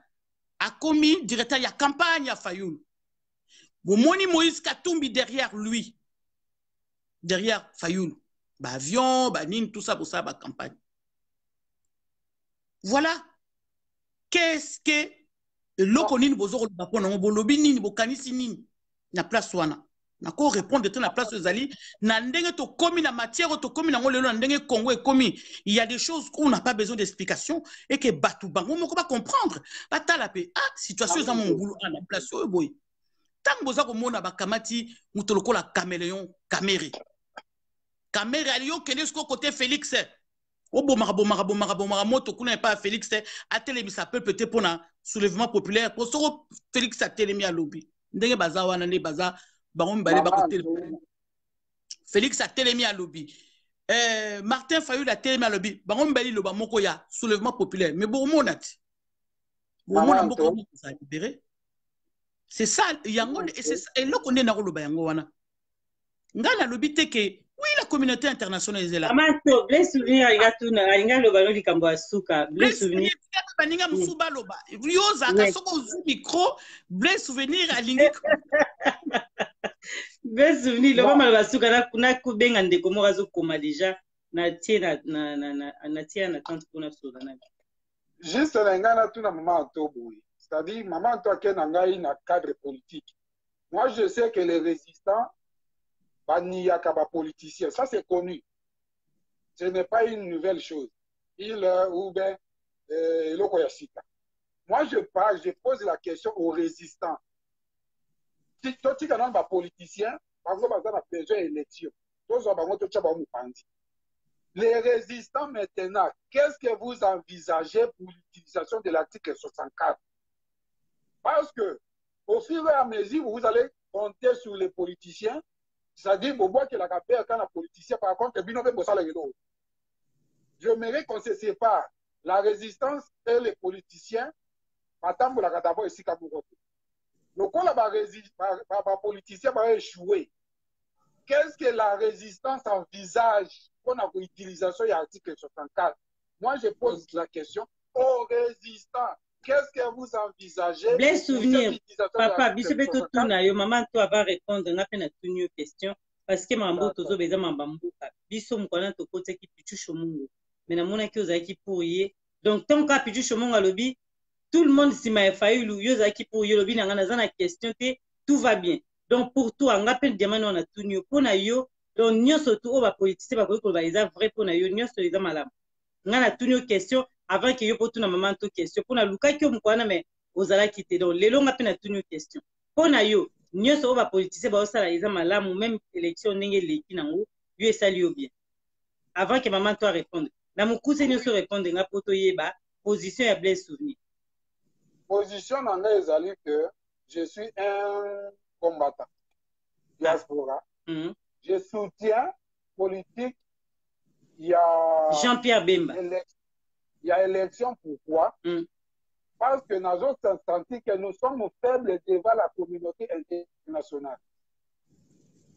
a commis directeur ya campagne à Fayulu. Bomoni Moïse Katumbi derrière lui. Derrière Fayulu. Ba avion, ba nine, tout ça pour ça, ba campagne. Voilà. Qu'est-ce que l'okonine bozoro bapona bolobi nini bokanisi nini na place wana. Na ko répondre de la place aux ali na ndenge to komi na matière to komi na ngolelo na ndenge Congo est commis il y a des choses qu'on n'a pas besoin d'explication et que batu bango moko ba comprendre batala pe situation za mon boulot na place oyo boy tant boza ko mona ba kamati mutoloko la caméléon caméré aliyo kende sko côté Félix obo marabo moto kuna pas Félix a télémisa peuple te pona soulèvement populaire pour soko Félix a télémi à lobby ndenge baza wana ne baza Félix a télémi à lobby. Martin Fayulu a télémi à lobby. Bangon Bali loba moko ya soulèvement populaire. Mais bon monati. C'est ça yango et c'est ça et là qu'on est na loba yango wana. Ngana lobby te que oui la communauté internationale est là. Amato, bless souvenir igatuna inga loba no likambo asuka. Bless souvenir. Baninga musuba loba. Rioza ka soko zu micro bless souvenir alingi. Bless souvenir loba malba suka na kubenga ndeko mo razo koma déjà na tie na tie na tante kuna soda na. Juste la ngana tuna maman Antobo. C'est-à-dire maman Antobo qui na ngai na cadre politique. Moi je sais que les résistants Baniaka ba politicien, ça c'est connu. Ce n'est pas une nouvelle chose. Il ou bien moi je parle, je pose la question aux résistants. Si tu es un politicien, par exemple, dans la période élection, les résistants maintenant, qu'est-ce que vous envisagez pour l'utilisation de l'article 64? Parce que au fur et à mesure, vous allez compter sur les politiciens. C'est-à-dire, que la capère quand la politicien, par contre, j'aimerais qu'on se sépare. La résistance et les politiciens, madame, la d'abord ici, le coup, la politicien va échouer. Qu'est-ce que la résistance envisage pour l'utilisation de l'article 64? Moi, je pose la question aux résistants. Qu'est-ce que vous envisagez? Les souvenirs, papa, bisobe totuna yo maman toi va répondre na pena tunyo question parce que mambo tozo beza mambambuka. Biso mukwana to kote ki pichu shomungo. Mais na mona ki ozaki pour ye. Donc tant ka pichu shomungo lobi, tout le monde si ma Fayulu yo zaki pour ye lobi na ngana zana question te tout va bien. Donc pour toi ngapen diamano na tunyo pona yo donc nyoso to ba politicien ba ko ba eza vrai pona yo nyoso eza malamu. Ngana tunyo question avant que yo potu na maman to question pona luka ki mukwana mais ozala kité donc lelo nga pena tunyo question pona yo nyoso ba politicien ba osala eza malamu même élection ndenge leki nango yo esali yo bien avant que maman toi répondre na mukuse nyoso répondre nga poto yeba position ya Blaise Souvenir. Position nanga ezali que je suis un combattant. diaspora. Mm. Je soutiens politique. Il y a Jean-Pierre Bemba. Il y a élection. Pourquoi? Parce que nous avons senti que nous sommes faibles devant la communauté internationale.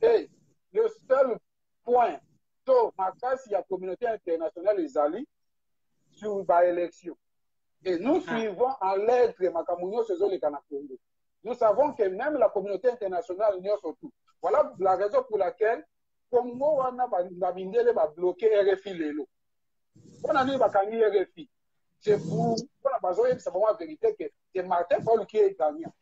Et le seul point, il y a la communauté internationale, les alliés, sur l'élection. Et nous suivons en lettre Makamounio Sezo le Congo. Nous savons que même la communauté internationale n'y est surtout. Voilà la raison pour laquelle Congo a bloqué RFI Lelo. On a dit que RFI. C'est pour la vérité que c'est Martin Paul qui est gagnant.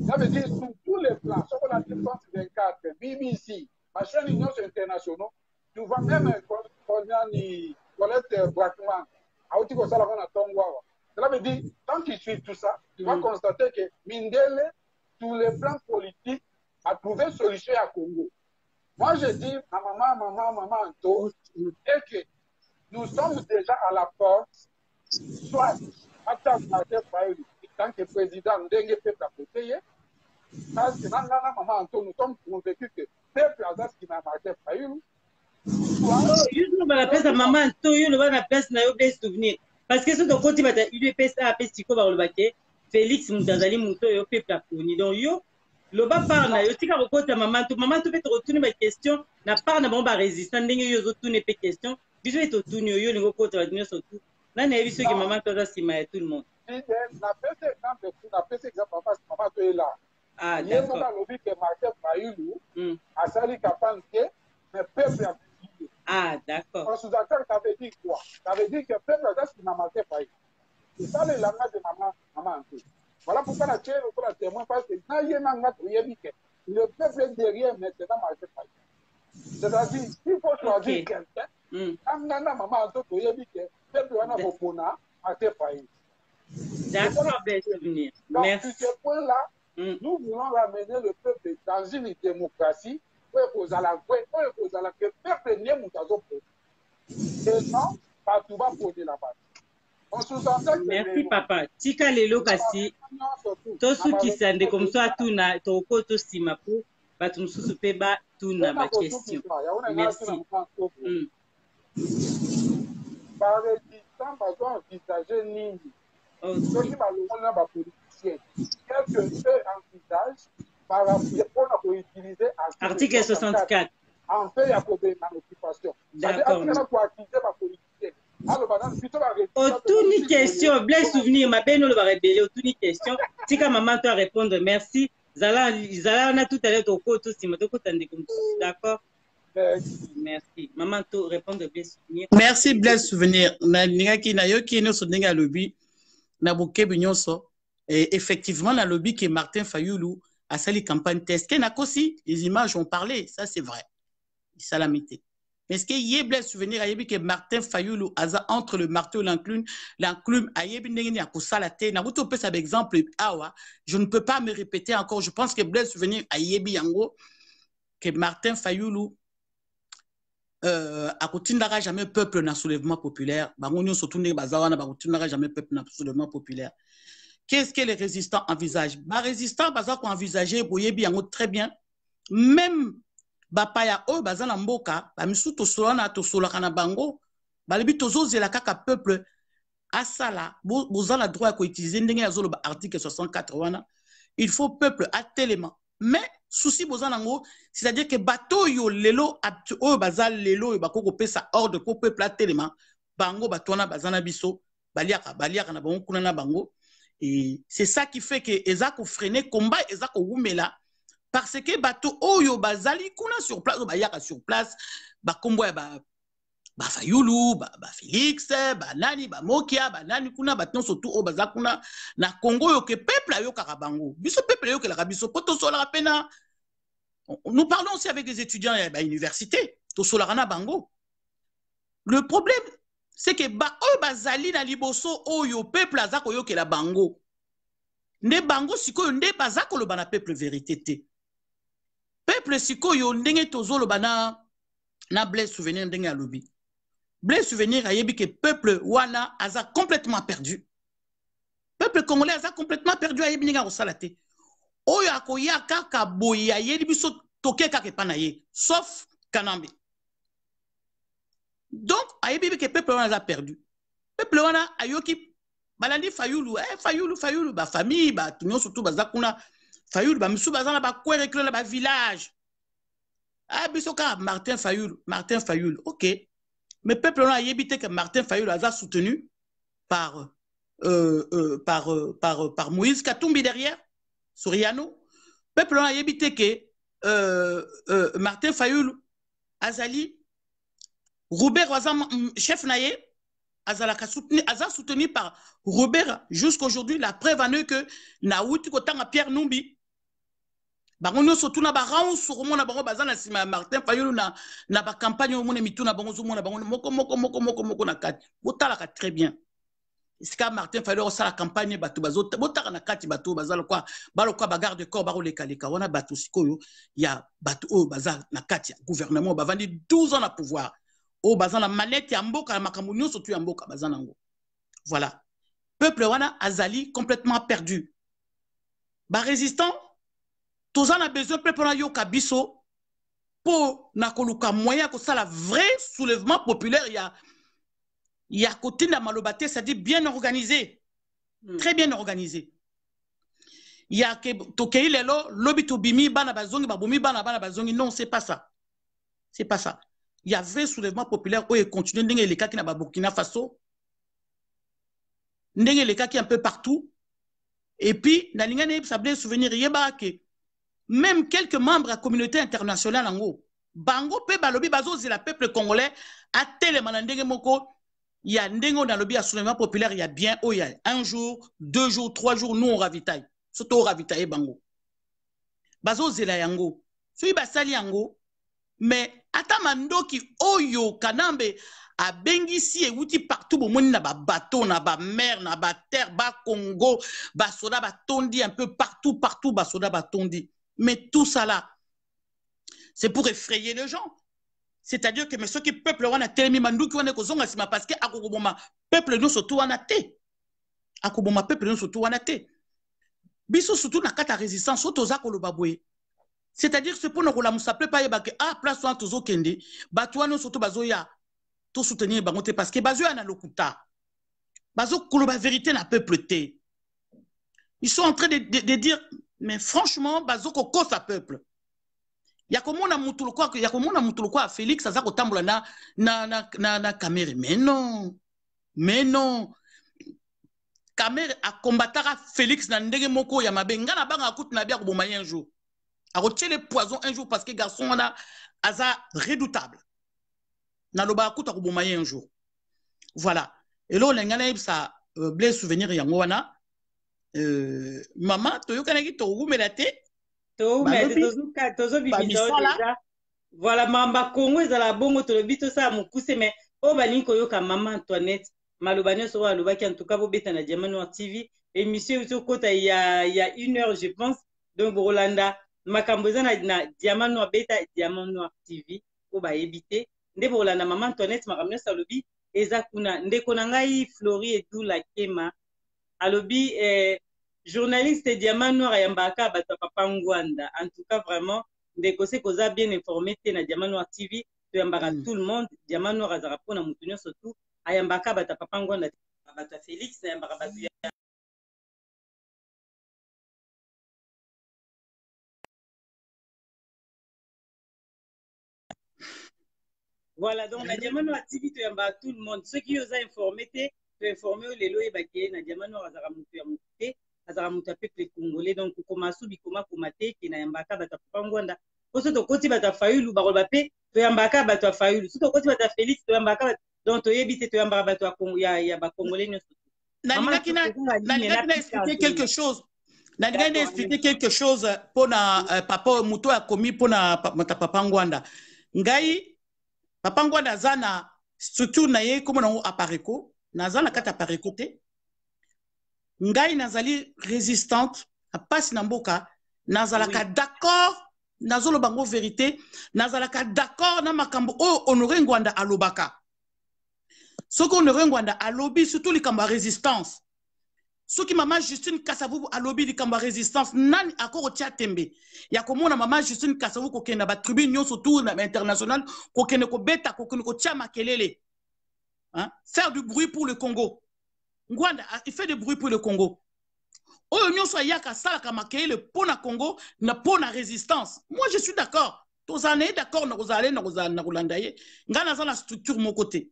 Ça veut dire sur tous les plans, sur la France 24, BBC, ma chaîne Union internationale, tu vois même Colette Brackman, cela veut dire, quand tu suis tout ça, tu vas constater que Mindele, sur les plans politiques, a trouvé solution à Congo. Moi, je dis à maman, Anto, et que nous sommes déjà à la porte, soit en tant que président, nous devons faire la côté, parce que maman Anto, nous sommes convaincus que le peuple a ce qui m'a marqué par eux. Nous la place à maman Anto, nous la place na yo souvenir. Parce que ce côté va UDPS a Pestiko va le baquet, Félix Moutazali Mouto yo peuple a fourni. Donc yo le bas par na yo tika côté maman Anto peut retourner ma question, na par na bon ba résistant ndenge yo tourner pe question. Biso est tourner yo le côté va venir surtout. Là na biso que maman Anto si ma tout le monde. Na pese exemple parce que maman Anto est là. Ah d'accord. Il y a lobby que Martin Fayulu a sali capable que mais peuple a. Ah, d'accord. En sous-acteur, ça veut dire quoi? Ça veut dire que le peuple a ce qui n'a marqué pas. C'est ça le langage de maman. Voilà pourquoi la tienne est témoin, parce que le peuple est derrière maintenant marqué pas. C'est-à-dire, il faut choisir quelqu'un. Maman, le peuple a marqué pas. D'accord, bel souvenir. Merci. Sur ce point-là, nous voulons ramener le peuple dans une démocratie. Que peuple n'est moutazo pour. Et non, pas tout va poser la base. On sous-entend que. Merci, papa. Tika lelo kasi. Tosu kisande comme ça, tout na, toko to simapo, batum susupe ba, tout na, ba question. Merci. Par résistant, on va envisager Nini. Ceux qui vont le politicien. Qu'est-ce que eux envisagent? Par rapport à utiliser article 64. En fait, il y a problème en occupation. D'accord. Au tout ni question, blaise souvenir, ma belle, nous va révéler, au tout ni question. Tika maman doit répondre, merci. Zala, on a tout à l'heure au côté aussi, mais d'accord. Merci. Maman, tu répondre, blaise souvenir. Merci, blaise souvenir. Na ki na yo ki no so ndenge lobby na boke binyonso. Et effectivement, na lobby qui Martin Fayulu à sali campagne test. Aussi, les images ont parlé, ça c'est vrai. Salamité. Mais est-ce qu'il y a des souvenirs à que Martin Fayulu a entre le marteau et l'enclume, a yébi à Kosalate, n'a pas peu ça exemple, je ne peux pas me répéter encore. Je pense que des souvenirs à yébi yango que Martin Fayulu a continuera jamais peuple dans soulèvement populaire. Bangonio surtout ne bazawana ba continuera jamais peuple dans soulèvement populaire. Qu'est-ce que les résistants envisagent? Les résistants, ont envisagé, très bien, même Bapaya, Bazana Mboka, Bamisu Tosolana, Tosolana Bango, Balibi Tozo Zelakaka peuple, Asala, Bozala droit à utiliser l'article 64, il faut peuple à télément. Mais, souci Bozanango, c'est-à-dire que bateau yo lelo, Bazal lelo, et Bako pesa ordre pour peuple à télément, Bango, Batona, Bazana Biso, Baliaka, na Bango, Kunana Bango. Et c'est ça qui fait que Ezako freine combat Ezako Wumela parce que bateau oyo bazali kuna sur place bayaka sur place ba kombo ba Fayulu ba Félix ba nani ba Mokia ba nani kuna baton surtout o bazakuna na Congo yo que peuple yo karabango biso peuple yo que la biso poto sola pena. Nous parlons aussi avec des étudiants à l'université to solarana bango. Le problème c'est que bazali na liboso oyo peuple azako yo ke la bango ne bango sikoyo nde bazako lo bana peuple vérité te peuple sikoyo ndenge tozo lo bana na blaise souvenir ndenge alobi blaise souvenir ayebi que peuple wana aza complètement perdu peuple congolais aza complètement perdu ayebi ndenge ko salate oyo akoya kaka boya yeli biso toke kake panaye sauf Kanambe. Donc ayebi que peuple wana a perdu. Peuple wana ayoki balandi Fayulu Fayulu ba famille ba tunyo surtout bazakuna Fayulu ba misu bazana ba kwere klo ba village. Ah bisoka Martin Fayulu. OK. Mais peuple wana ayebi que Martin Fayulu a soutenu par Moïse Katumbi derrière Soriano. Peuple a évité que Martin Fayulu Azali Robert Wazam chef naye Azalaka soutenu par Robert jusqu'aujourd'hui la preuve en est que Naouti Kotanga Pierre Numbi bango surtout na ba raon sur mon na bango bazana sima Martin Fayulu na ba campagne mon mituna bango zo na bango moko na kati botala ka très bien. C'est quand Martin Fayulu a la campagne batu bazo botaka na kati batu bazalo kwa bagarde corps baro lekaleka wana batu sikoyo ya batu o bazal na kati gouvernement bavandi 12 ans na pouvoir o bazana manette ya mboka na makambo nyonso tu ya mboka bazana ngo. Voilà. Peuple wana azali complètement perdu. Ba résistant tozan a besoin peuple wana yo kabiso pour na koluka moyen ko ça la vrai soulèvement populaire il y a côté de Malobate, c'est-à-dire bien organisé. Très bien organisé. Il y a que Tokei Lelo, Lobby Tobimi, Bana Bazongi, Baboumi, Bana Bazongi. Non, c'est pas ça. C'est pas ça. Il y a vrai soulèvement populaire où il continue d'engager les cas qui n'a pas Burkina Faso. D'engager les cas qui un peu partout. Et puis, dans l'ingénieur, ça veut souvenir, il y a que même quelques membres de la communauté internationale en haut, Bango, Balobi, Bazo, c'est le peuple congolais, à tel et moko. Il y a dans le lobby soulèvement populaire, il y a bien, il y a 1 jour, 2 jours, 3 jours, nous on ravitaille. Surtout on ravitaille bango. Bazo zela yango. Soy basali yango. Mais atamando ki oyo Kanambe a bengisi e wuti partout bo moni na ba bateau, na ba mer, na ba terre, ba Congo, ba soda ba tondi un peu partout, ba soda ba tondi. Mais tout ça là, c'est pour effrayer les gens. C'est-à-dire que ceux qui peuple wana telemi mandu ki wana ko zonga sima parce que akoboma peuple no surtout wana te. Akoboma peuple no surtout wana te. Biso surtout na kata résistance surtout za ko lo babwe. C'est-à-dire c'est pour no la musaple pa yeba que place wana tozo kende, batu wana surtout bazoya to soutenir bango te parce que bazoya na lokuta. Bazo ko ba vérité na peuple te. Ils sont en train de dire mais franchement bazo ko kosa peuple. Yakomona mutulukwa Félix aza kotambola na Kamere. Mais non. Kamere a combattra Félix na ndenge moko ya mabenga na banga akuti na bia ko boma un jour. A retiré le poison un jour parce que garçon wana aza redoutable. Na loba akuta ko boma un jour. Voilà. Et là lengana ibsa blé souvenir yango wana maman toyokana ki to gumelate. Voilà, Mamba Congo, ils la bongo, to le bito ça, mon cousin, mais au balinko yoka maman Antoinette, Malobane sera le bac en tout cas, vous bêtez na Diamant Noir TV, émission sur côté il y a 1 heure, je pense, donc Rolanda, Makamboza na Diamant Noir Beta, Diamant Noir TV, au ba éviter, nde Rolanda, maman Antoinette, Makamboza Salobi, Ezakuna, nde Konangai, Flori et tout la Kema, Alobi, journaliste Diamant Noir et Mbaka Bato Papa Ngwanda. En tout cas, vraiment, Ndekose Koza bien informé na Diamant Noir TV, tu Mbaka tout le monde, Diamant Noir Azarapona Moutounio surtout, Ayambaka Bato Papa Ngwanda, Bato Félix, Mbaka Bato. Voilà, donc la Diamant Noir TV, tu Mbaka tout le monde. Ceux qui osent informer, tu informer les lois et baké, na Diamant Noir Azaramuté. Azara muta peuple congolais donc komasu bikoma komate ki na yambaka bata pangwanda poso to koti bata Fayulu baroba pe to yambaka bata Fayulu to koti bata Félix to yambaka donc to yebite to yambaka bata Congo ya ba congolais nyoso na expliquer quelque chose na ndinga expliquer quelque chose pona papa muto ya komi pona mata papa ngwanda ngai papa ngwanda zana structure na ye comme na apareko na zana kata apareko te. Ngai nazali résistante a passe na mboka nazalaka d'accord nazolo bango vérité nazalaka d'accord na makambo o Honoré Ngwanda alobaka soko Honoré Ngwanda alobi surtout likambo résistance soki maman Justine Kasavubu alobi likambo résistance nani akoro tia tembe ya komona maman Justine Kasavubu kokenda ba tribune nyonso tour international kokende ko beta kokende ko tia makelele, hein, faire du bruit pour le Congo. Ngwanda il fait du bruit pour le Congo. Oyo nyonso yaka sala ka makelele pour na Congo na pour na résistance. Moi je suis d'accord. Tozane d'accord na kozale na kozala na kolanda ye. Nga naza na structure mon côté.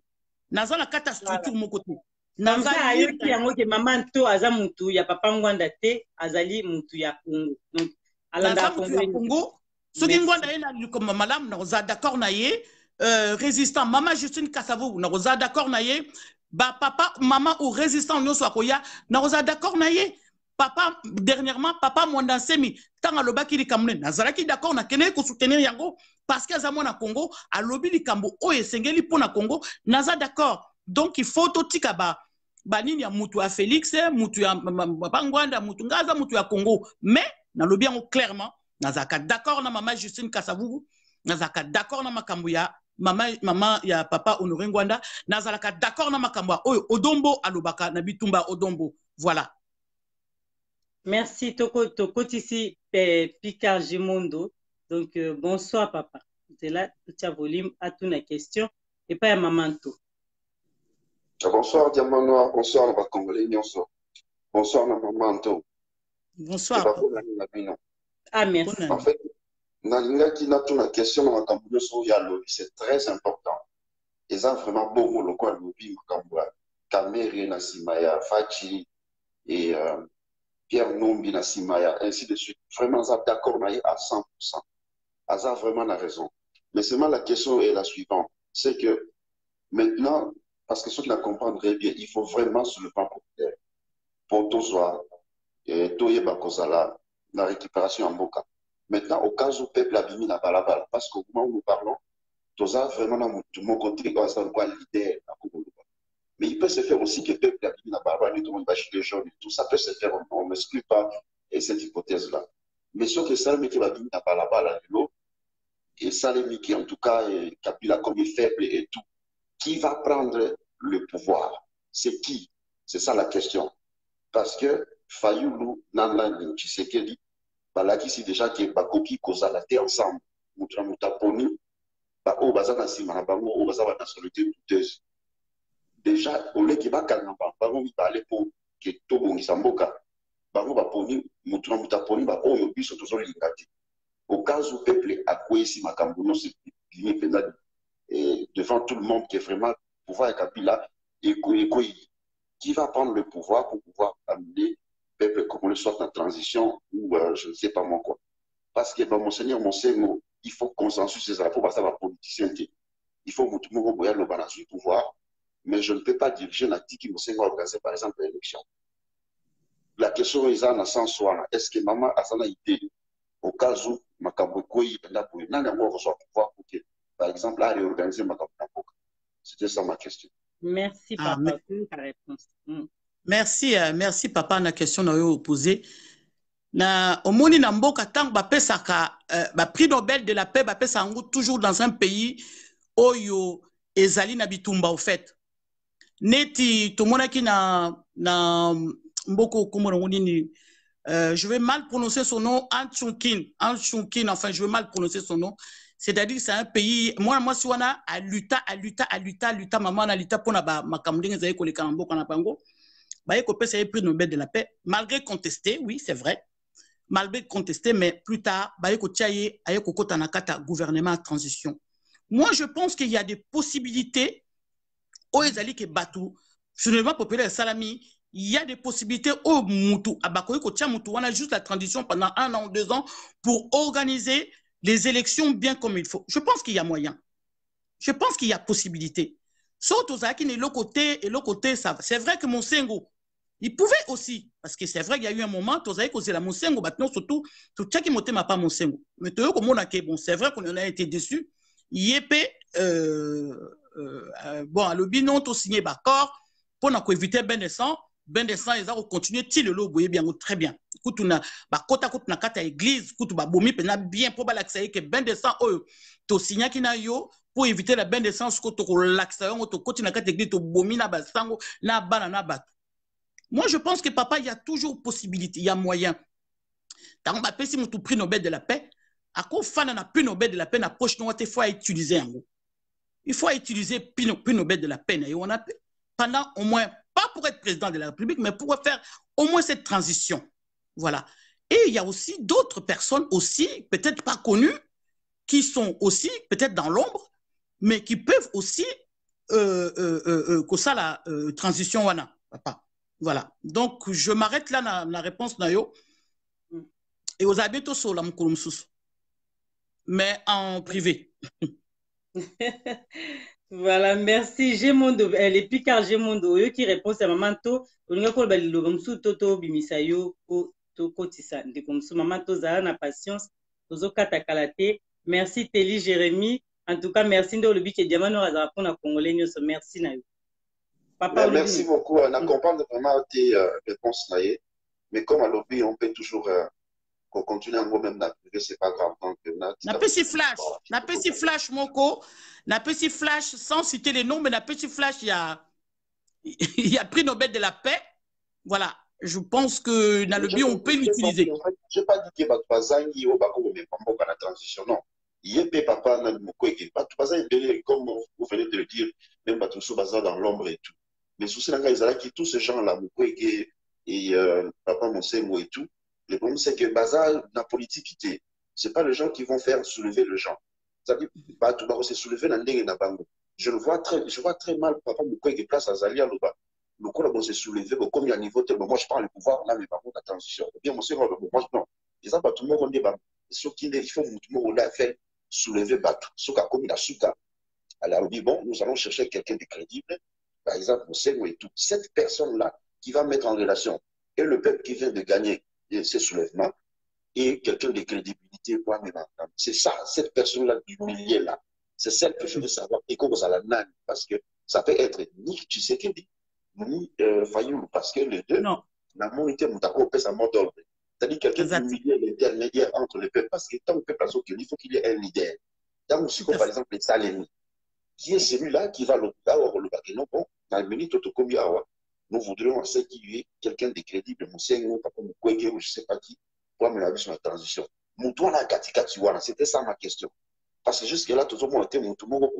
Naza na kata structure mon côté. Naza ayoki yango ke maman to aza mutu ya papa Ngwanda te azali mutu ya Congo. Donc alanda Congo. Soki Ngwanda ye na comme madame na kozala d'accord na ye résistant maman Justine Kasavubu na kozala d'accord na ye ba papa maman ou résistant nyonso akoya na kozala d'accord na ye. Papa, dernièrement, papa Mwandansemi, tant à l'oba qui li kamune, nazalaki d'accord na kene ko soutenir yango parce que azamo na Congo, à lobi li kambo o esengeli pour na Congo, naza d'accord. Donc il faut to tikaba banini ya mutu ya Félix, mutu ya papa Ngwanda, mutu ngaza mutu ya Congo, mais na lobi yango clairement, nazaka d'accord na maman Justine Kasavubu, nazaka d'accord na makambo ya maman ya papa Honoré Ngwanda, nazalaka d'accord na makambo oyo Odombo alobaka na bitumba Odombo. Voilà. Merci, Toko Tissi Picard Gimondo. Donc, bonsoir, papa. C'est là, tout le volume à toute la question. Et pas à Mamanto. Bonsoir, Diamant Noir. Bonsoir, la Congolais. Bonsoir, la Mamanto. Bonsoir. Ah, merci. En fait, Nalinga qui n'a pas la question dans la Cambodge, c'est très important. Et ça, vraiment, bon, le quoi, le lobby, Macamboua, Kamere, Nassimaya, Fachi et Pierre Nombi, Nassimaya, ainsi de suite. Vraiment, ça d'accord à 100%. Ça vraiment la raison. Mais seulement la question est la suivante. C'est que maintenant, parce que ceux qui la comprendraient bien, il faut vraiment sur le plan populaire. Pour tout soit, Toye Bakozala, la récupération en Boka. Maintenant, au cas où le peuple a mis la balabala, parce qu'au moment où nous parlons, tout ça vraiment de mon côté, on quoi l'idée. Mais il peut se faire aussi que le peuple a mis la balabala, tout le monde va chez les jeunes, tout ça peut se faire, on n'exclut pas cette hypothèse-là. Mais ce que ça, qui va mis la balabala, et ça, qui en tout cas, Kabila comme est faible et tout, qui va prendre le pouvoir? C'est qui? C'est ça la question. Parce que Fayoulou, Nanlan, Tshisekedi, balaki si déjà qui est bakoki kozalate ensemble. Mutaponi, ba o bazana sima na bango o bazana nationalité douteuse. Déjà, au lieu qui va calmer, bango mi parler pour que tout bon qui s'emboka. Bango ba poni, mutaponi ba o yobi so toujours lingati. Au cas où le peuple a quoi ici makambono c'est limite devant tout le monde qui est vraiment pouvoir et Kabila et qui va prendre le pouvoir pour pouvoir amener peuple congolais soit en transition ou je ne sais pas moi quoi. Parce que monseigneur Monsengo, il faut consensus ces rapports parce que la politicien il faut que tout le monde ait le pouvoir, mais je ne peux pas diriger la tiki Monsengo organiser par exemple l'élection. La question est en sens est-ce que maman a son idée au cas où Makabokoi n'a pas reçoit pouvoir pour que par exemple à réorganiser Makabokoi. C'était ça ma question. Merci papa pour ta réponse. Merci, merci papa na question na yo posé. Na omoni na mboka tang ba pesaka ba prix Nobel de la paix ba pesa ngo toujours dans un pays oyo ezali na bitumba au fait. Neti tomonaki na mboko komoro nini je vais mal prononcer son nom, Anchunkin, enfin je vais mal prononcer son nom. C'est-à-dire que c'est un pays, moi si on a à lutter, maman a lutter pour ma camding zaye ko le kambo kana pango. Ba yeko pesa prix Nobel de la paix, malgré contesté, oui, c'est vrai. Malgré contesté, mais plus tard, ba yeko tiaye ayeko kota na kata gouvernement à transition. Moi je pense qu'il y a des possibilités au ezali ke batu, finalement populaire salami. Il y a des possibilités au Moutou, à Bakoy, on a juste la transition pendant 1 an ou 2 ans pour organiser les élections bien comme il faut. Je pense qu'il y a moyen. Je pense qu'il y a possibilité. Sauf aux Zaki, et l'autre côté, ça. C'est vrai que Monsengo, il pouvait aussi, parce que c'est vrai qu'il y a eu un moment, aux Zaki, c'est la Monsengo, maintenant surtout, tout ça qui m'a pas Monsengo. Mais tout le monde a bon, c'est vrai qu'on en a été déçus. Yépé, bon, à l'obi, non, tout signé d'accord, pour éviter ben descend. Ben descend, ils ont continué, ti le lobo, bien, très bien. Écoute, on a, kota na kata église, écoute, bomi, pena bien, pour l'accès, que ben descend, to signa qui na yo, pour éviter la ben descend, ce que to l'accès, to koti na kata église, to bomi na basango, na banana bat. Moi, je pense que papa, il y a toujours possibilité, il y a moyen. Tant que si mon prix Nobel de la paix, à quoi fan un prix Nobel de la paix, n'approche non, il faut utiliser un mot. Il faut utiliser prix Nobel de la paix. Et on a pendant au moins, pas pour être président de la République, mais pour faire au moins cette transition. Voilà. Et il y a aussi d'autres personnes aussi, peut-être pas connues, qui sont aussi peut-être dans l'ombre, mais qui peuvent aussi que ça la transition wana, papa. Voilà. Donc, je m'arrête là dans la réponse Nayo. Et aux habitants sur la Moukoulumsous. Mais en privé. Voilà, merci. Gémondo, les Picard Gémondo, eux qui répondent à maman to, on a quoi le bomsou toto bimisayo ko to kotisa de comme ça maman to zara na patience tozo katakalate. Merci Téli Jérémy. En tout cas, merci de le que diamant nous a pour na congolais nous merci na yo. Papa merci beaucoup. On accompagne vraiment tes réponses là. Mais comme à l'objet, on peut toujours continuer à moi-même d'appuyer, c'est pas grave. Na petit flash, na petit flash moko, na petit flash sans citer les noms, mais na petit flash il y a prix Nobel de la paix. Voilà, je pense que dans le bio on peut l'utiliser. Je n'ai pas dit que Batouazangi ou Bako mais pas la transition non. Il y a papa dans le Mokoé Batouazangi comme vous venez de le dire, même Batoussou Baza dans l'ombre et tout. Mais sous ces là qui tous ces gens là Mokoé et papa Monsengo et tout. Le problème, c'est que Baza, la politique, ce n'est pas les gens qui vont faire soulever les gens. C'est-à-dire, c'est soulever dans le bango. Je vois très mal, papa, Moukoé qui place à Zalia, le coup, là, c'est soulevé, comme il y a un niveau tel, moi, je parle du pouvoir, là, mais par contre, la transition. Bien, moi, non. Les gens, tout le monde, on dit, sauf qu'il faut, tout le monde, on a fait soulever, sauf comme il a su, alors, on dit, bon, nous allons chercher quelqu'un de crédible, par exemple, Monsengo et tout. Cette personne-là, qui va mettre en relation, et le peuple qui vient de gagner, ces soulèvements et quelqu'un de crédibilité pour même entendre. C'est ça, cette personne-là du milieu-là. C'est celle que je veux savoir et qu'on vous a la nane parce que ça peut être ni Tshisekedi ni Fayoulou parce que les deux la monité Moutako pèse à mort d'ordre. C'est-à-dire quelqu'un du milieu, l'intermédiaire entre les peuples parce que tant que le peuple a sauté, il faut qu'il y ait un leader. Dans aussi, par exemple, les Salémi, qui est celui-là qui va le non, bon, dans le minute, nous voudrions qu'il y ait quelqu'un de crédible, Monsengo, Papa Moukwege, ou je ne sais pas qui, pour amener la vie sur la transition. Moutouana Katikatiwana, c'était ça ma question. Parce que jusque-là, tout le monde était Moutoumo,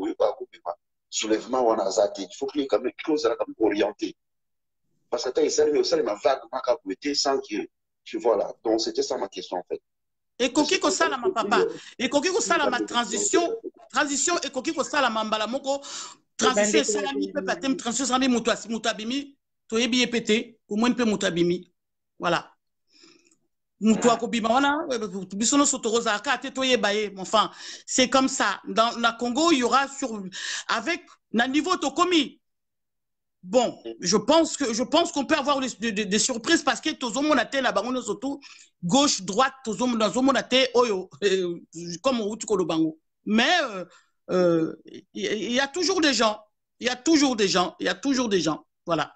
soulèvement, on a zaté. Il faut qu'il y ait quand même quelque chose orienté. Parce que ça m'a vaguement capouetté sans que tu vois là. Donc, c'était ça ma question en fait. Et Koki Kosala, ma papa. Et Koki Kosala, ma transition, et Koki Kosala, ma mbalamoko, transition, salami, pepatem, transition, salami, moutabimi. Toyebi pété, au moins peu mutabimi. Voilà. Moutoua kobima wana, bisono sotoroza akate toyebaye. Enfin, c'est comme ça. Dans la Congo, il y aura avec un niveau tokomi. Bon, je pense qu'on peut avoir des surprises parce que tout le monde a été là-bas, on est surtout gauche, droite, tout le monde a été oyo, comme on dit bango. Mais il y a toujours des gens, il y a toujours des gens, voilà.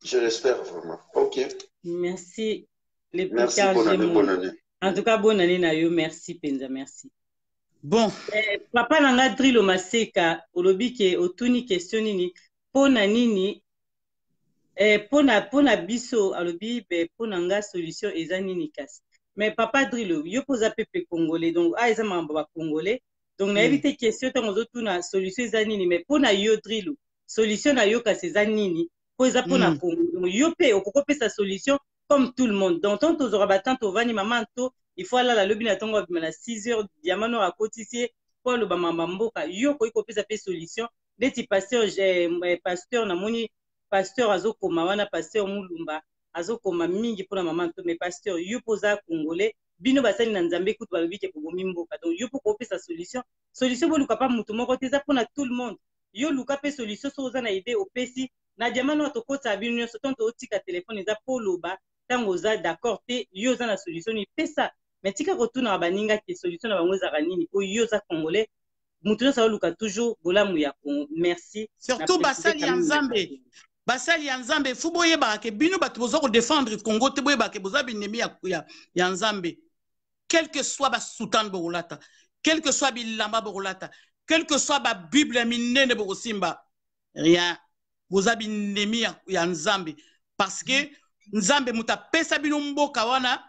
Je l'espère vraiment. Ok. Merci. Merci, bonne année. En tout cas, bonne année, Nayo. Merci, Penza. Merci. Bon. Papa Nanga Drilo Maseka, Olobi ke otuni question nini, pona nini, pona biso, Olobi, pona nga solution eza nini kasi. Mais Papa Drilo, yo posa pepe congolais, donc, eza mamba congolais, donc, na évité question, tant qu'on tuna solution eza nini, mais pona yo Drilo, solution na yo kasi eza nini, posa pona Congo, yo pe, okoko pe sa solution, comme tout le monde. Donc, tant aux orabatants, au vani maman, il faut aller à la lobby à 6 heures, diamant à cotiser, pour le bamamboka, yo ko iko pesa pe solution. Deti pasteur, pasteur na moni, pasteur azokoma wana pasteur mulumba, azokoma mingi pour la maman, mais pasteur, yo posa congolais, bino basali na nzambe kutu balobi ke bobomi mboka. Donc, yo poko pesa solution. Solution bo luka pa mutu moko teza pour na tout le monde. Yo luka pe solution so oza na idée au pesi, na diamant to kota bino so tonto otika téléphone eza poloba. Tango za d'accord te yo za na solution ni pesa mais tika kotuna baninga ke solution na bango za kanini ko yo za congolais mutu sa luka toujours bolamu ya Congo. Merci surtout basali ya nzambe fu boye ba ke bino batu bozo ko défendre Congo te boye ba ke boza binemi ya nzambe quel que soit ba sultan borolata quel que soit bilamba borolata quel que soit ba bible minene borosimba rien boza binemi ya nzambe parce que nzambe muta pesa bino mboka wana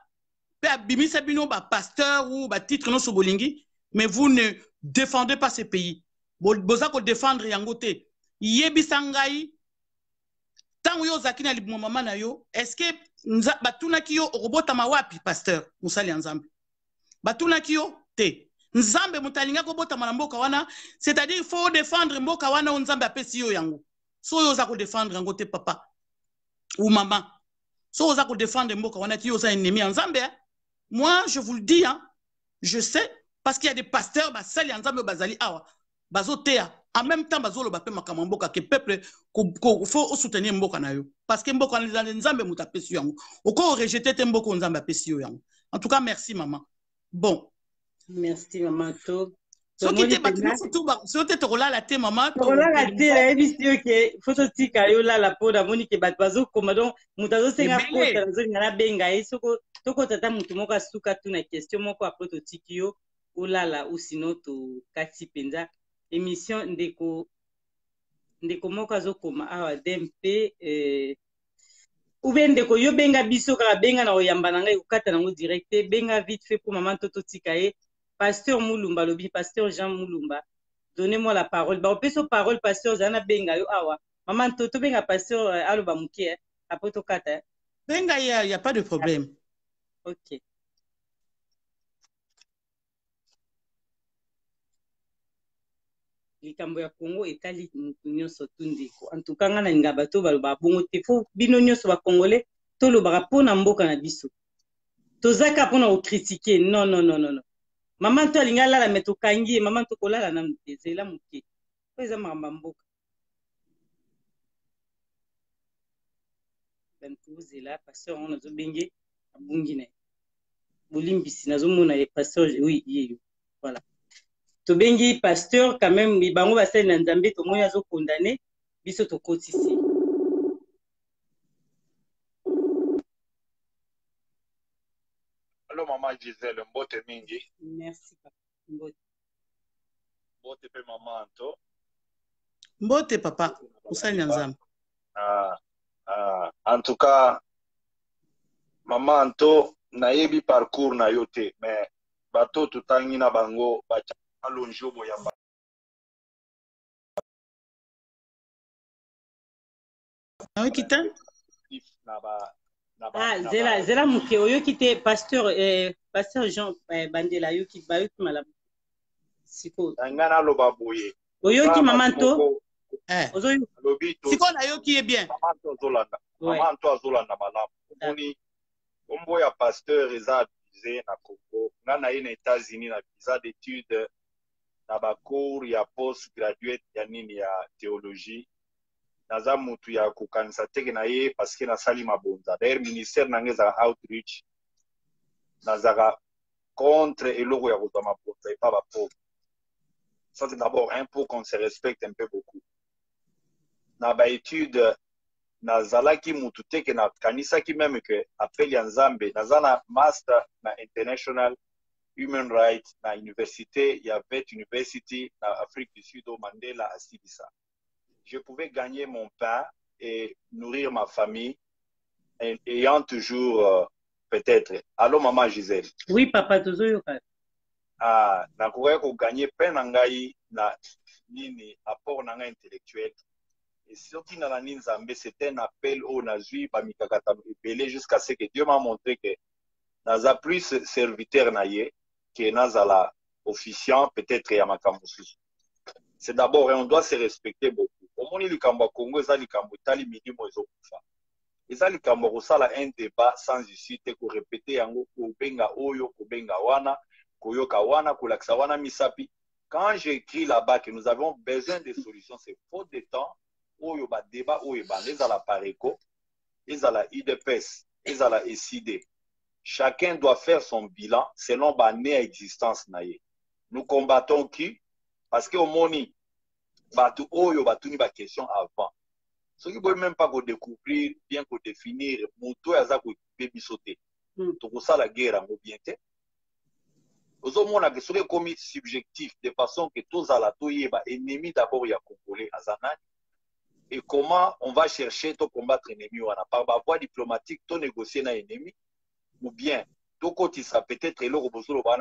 pe abimisa bino ba pasteur ou ba titre no sobolingi, mais vous ne défendez pas ce pays. Boza ko défendre yango te. Yebisa ngai tango yo zaki na libumo mama na yo, est-ce que batunaki yo robota mawapi pasteur musali ya nzambe? Batunaki yo te. Nzambe mutalinga ko bota na mboka wana, c'est-à-dire il faut défendre mboka wana o nzambe apesi yo yango. So yo za ko défendre yango te papa ou maman. So yo za ko défendre mboka wana ti yo za ennemi ya nzambe. Moi je vous le dis hein, je sais parce qu'il y a des pasteurs basali ya nzambe bazali awa bazotea en même temps bazolo bape makama mboka ke peuple faut soutenir mboka na yo parce que mboka na nzambe mutapesi yango oko rejeter te mboka nzambe apesi yo yango. En tout cas merci maman. Bon, merci maman to so qui te battu surtout so te rola la te maman to rola la te la émission que photo tika yo la la poda moni ke bat bazo koma donc mutazo senga kota zo ngala benga isoko toko tata mutu moko suka tu na question moko après to tikio ou lala ou sinon to kati penza émission ndeko moko azokoma awa DMP ou bien ndeko yo benga biso kaka benga na oyamba na ngai kokata nango direct benga vite fait pour maman toto tikaye pasteur Mulumba lobi pasteur Jean Mulumba donnez-moi la parole ba opeso parole pasteur Zana benga yo awa maman toto benga pasteur aloba mukie après to kata benga y a pas de problème. OK. Likambo ya Congo etali nyonso tundiko en tout cas ngana ninga bato baloba bongo te fo bino nyonso ba congolais to lobaka pona mboka na biso tozaka pona o critiquer non non non non maman to alinga lala meto kangi maman to kolala na mtezela muke ko eza mamba mboka ben tuzela pasteur on azo benge abungi na bolimbisi nazo mona e pasteur oui yeyo voilà. Tobengi pasteur quand même bango basali na nzambe to moya zo condamné biso to kotisi. Allô maman Gisèle mbote mingi. Merci papa. Mbote. Mbote pe maman Anto. Mbote papa usali na nzambe. En tout cas maman Anto nayebi parcours na yo te mais bato tutangi na bango bacha alonjo boyamba. Ah oui kita? Zela muke oyo kite pasteur pasteur Jean Bandela yo ki ba yo malamu. Siko. Ngana loba boye. Oyo ki maman to? Ozo yo. Siko na yo ki est bien. Maman to zolanda. Maman to zolanda malamu. Oni ombo ya pasteur eza na Congo, ngana ina États-Unis na visa d'études na ba cours ya postgraduate ya nini ya théologie naza mutu ya kukanisa teke na ye parce que na sali mabonza d'ailleurs ministère na ngeza outreach nazaka contre eloko ya kozwa mabonza et pas ba pauvre. Ça c'est d'abord un pour qu'on se respecte un peu beaucoup. Na ba études nazalaki mutu teke na kanisa ki même que appel ya nzambe nazana master na international human rights na université ya Vet University na Afrique du Sud au Mandela à Sibisa. Je pouvais gagner mon pain et nourrir ma famille ayant toujours peut-être. Allô maman Gisèle. Oui papa tozo yoka. Na koya ko gagner pain na ngai na nini apport na ngai intellectuel. Et surtout dans la Nzambe, c'était un appel au Nazui, jusqu'à ce que Dieu m'a montré que Naza plus serviteur naïe que Nazala officiant, peut-être Yamakamusu. C'est d'abord, et on doit se respecter beaucoup. Au moins, le Kamba Congo, ça le Kamba Tali Minimo Ezokufa. Et ça le Kamba Rosala un débat sans issue, te ko répéter yango ko benga oyo, ko benga wana, ko yoka wana, ko laksa wana misapi. Quand j'ai écrit là-bas que nous avons besoin de solutions, c'est faute de temps. Oyo ba débat oyo ba les à la Pareco, les à la IDPS, les à la SID. Chacun doit faire son bilan selon ba né existence naie. Nous combattons qui? Parce que au moni batu oyo batuni ba question avant. Ce qui peut même pas ko découvrir bien ko définir moto ya za ko bisoté. To ko ça la guerre en bien té. Ozo mona que sur les commis subjectifs de façon que tous à la toyé ba ennemi d'abord ya congolais azanani. et comment on va chercher de combattre l'ennemi. Par la voie diplomatique, de négocier un ennemi, ou bien, ça peut-être le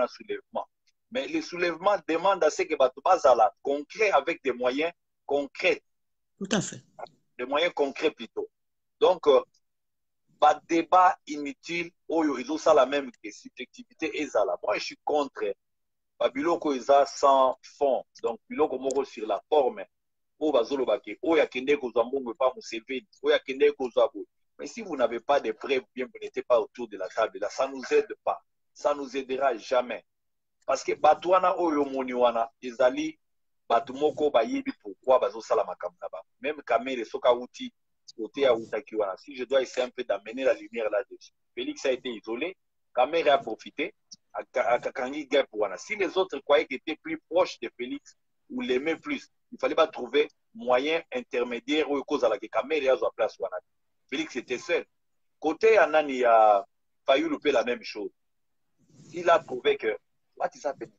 soulèvement. Mais le soulèvement demande à ce que Batubazala concret avec des moyens concrets. Tout à fait. Des moyens concrets plutôt. Donc, débat inutile, ils ont ça la même que subjectivité et ça là. Moi, je suis contre. Biloko eza sans fond. Donc, biloko moko sur la forme. Mais si vous n'avez pas de preuves, bien vous n'êtes pas autour de la table, là, ça ne nous aide pas. Ça ne nous aidera jamais. Parce que Batouana Oyo Moniwana, Ezali, Batumoko Bayebi, pourquoi Bazo Salamakamba. Même Kamere Sokauti, côté à Outakiwana. Si je dois essayer un peu d'amener la lumière là-dessus. Félix a été isolé, Kamere a profité. Si les autres croyaient qu'ils étaient plus proches de Félix ou l'aimaient plus, il ne fallait pas trouver moyen intermédiaire ou cause à la caméra à la place. Félix était seul. Côté Anani, il a failli louper la même chose. Il a trouvé que. What is happening?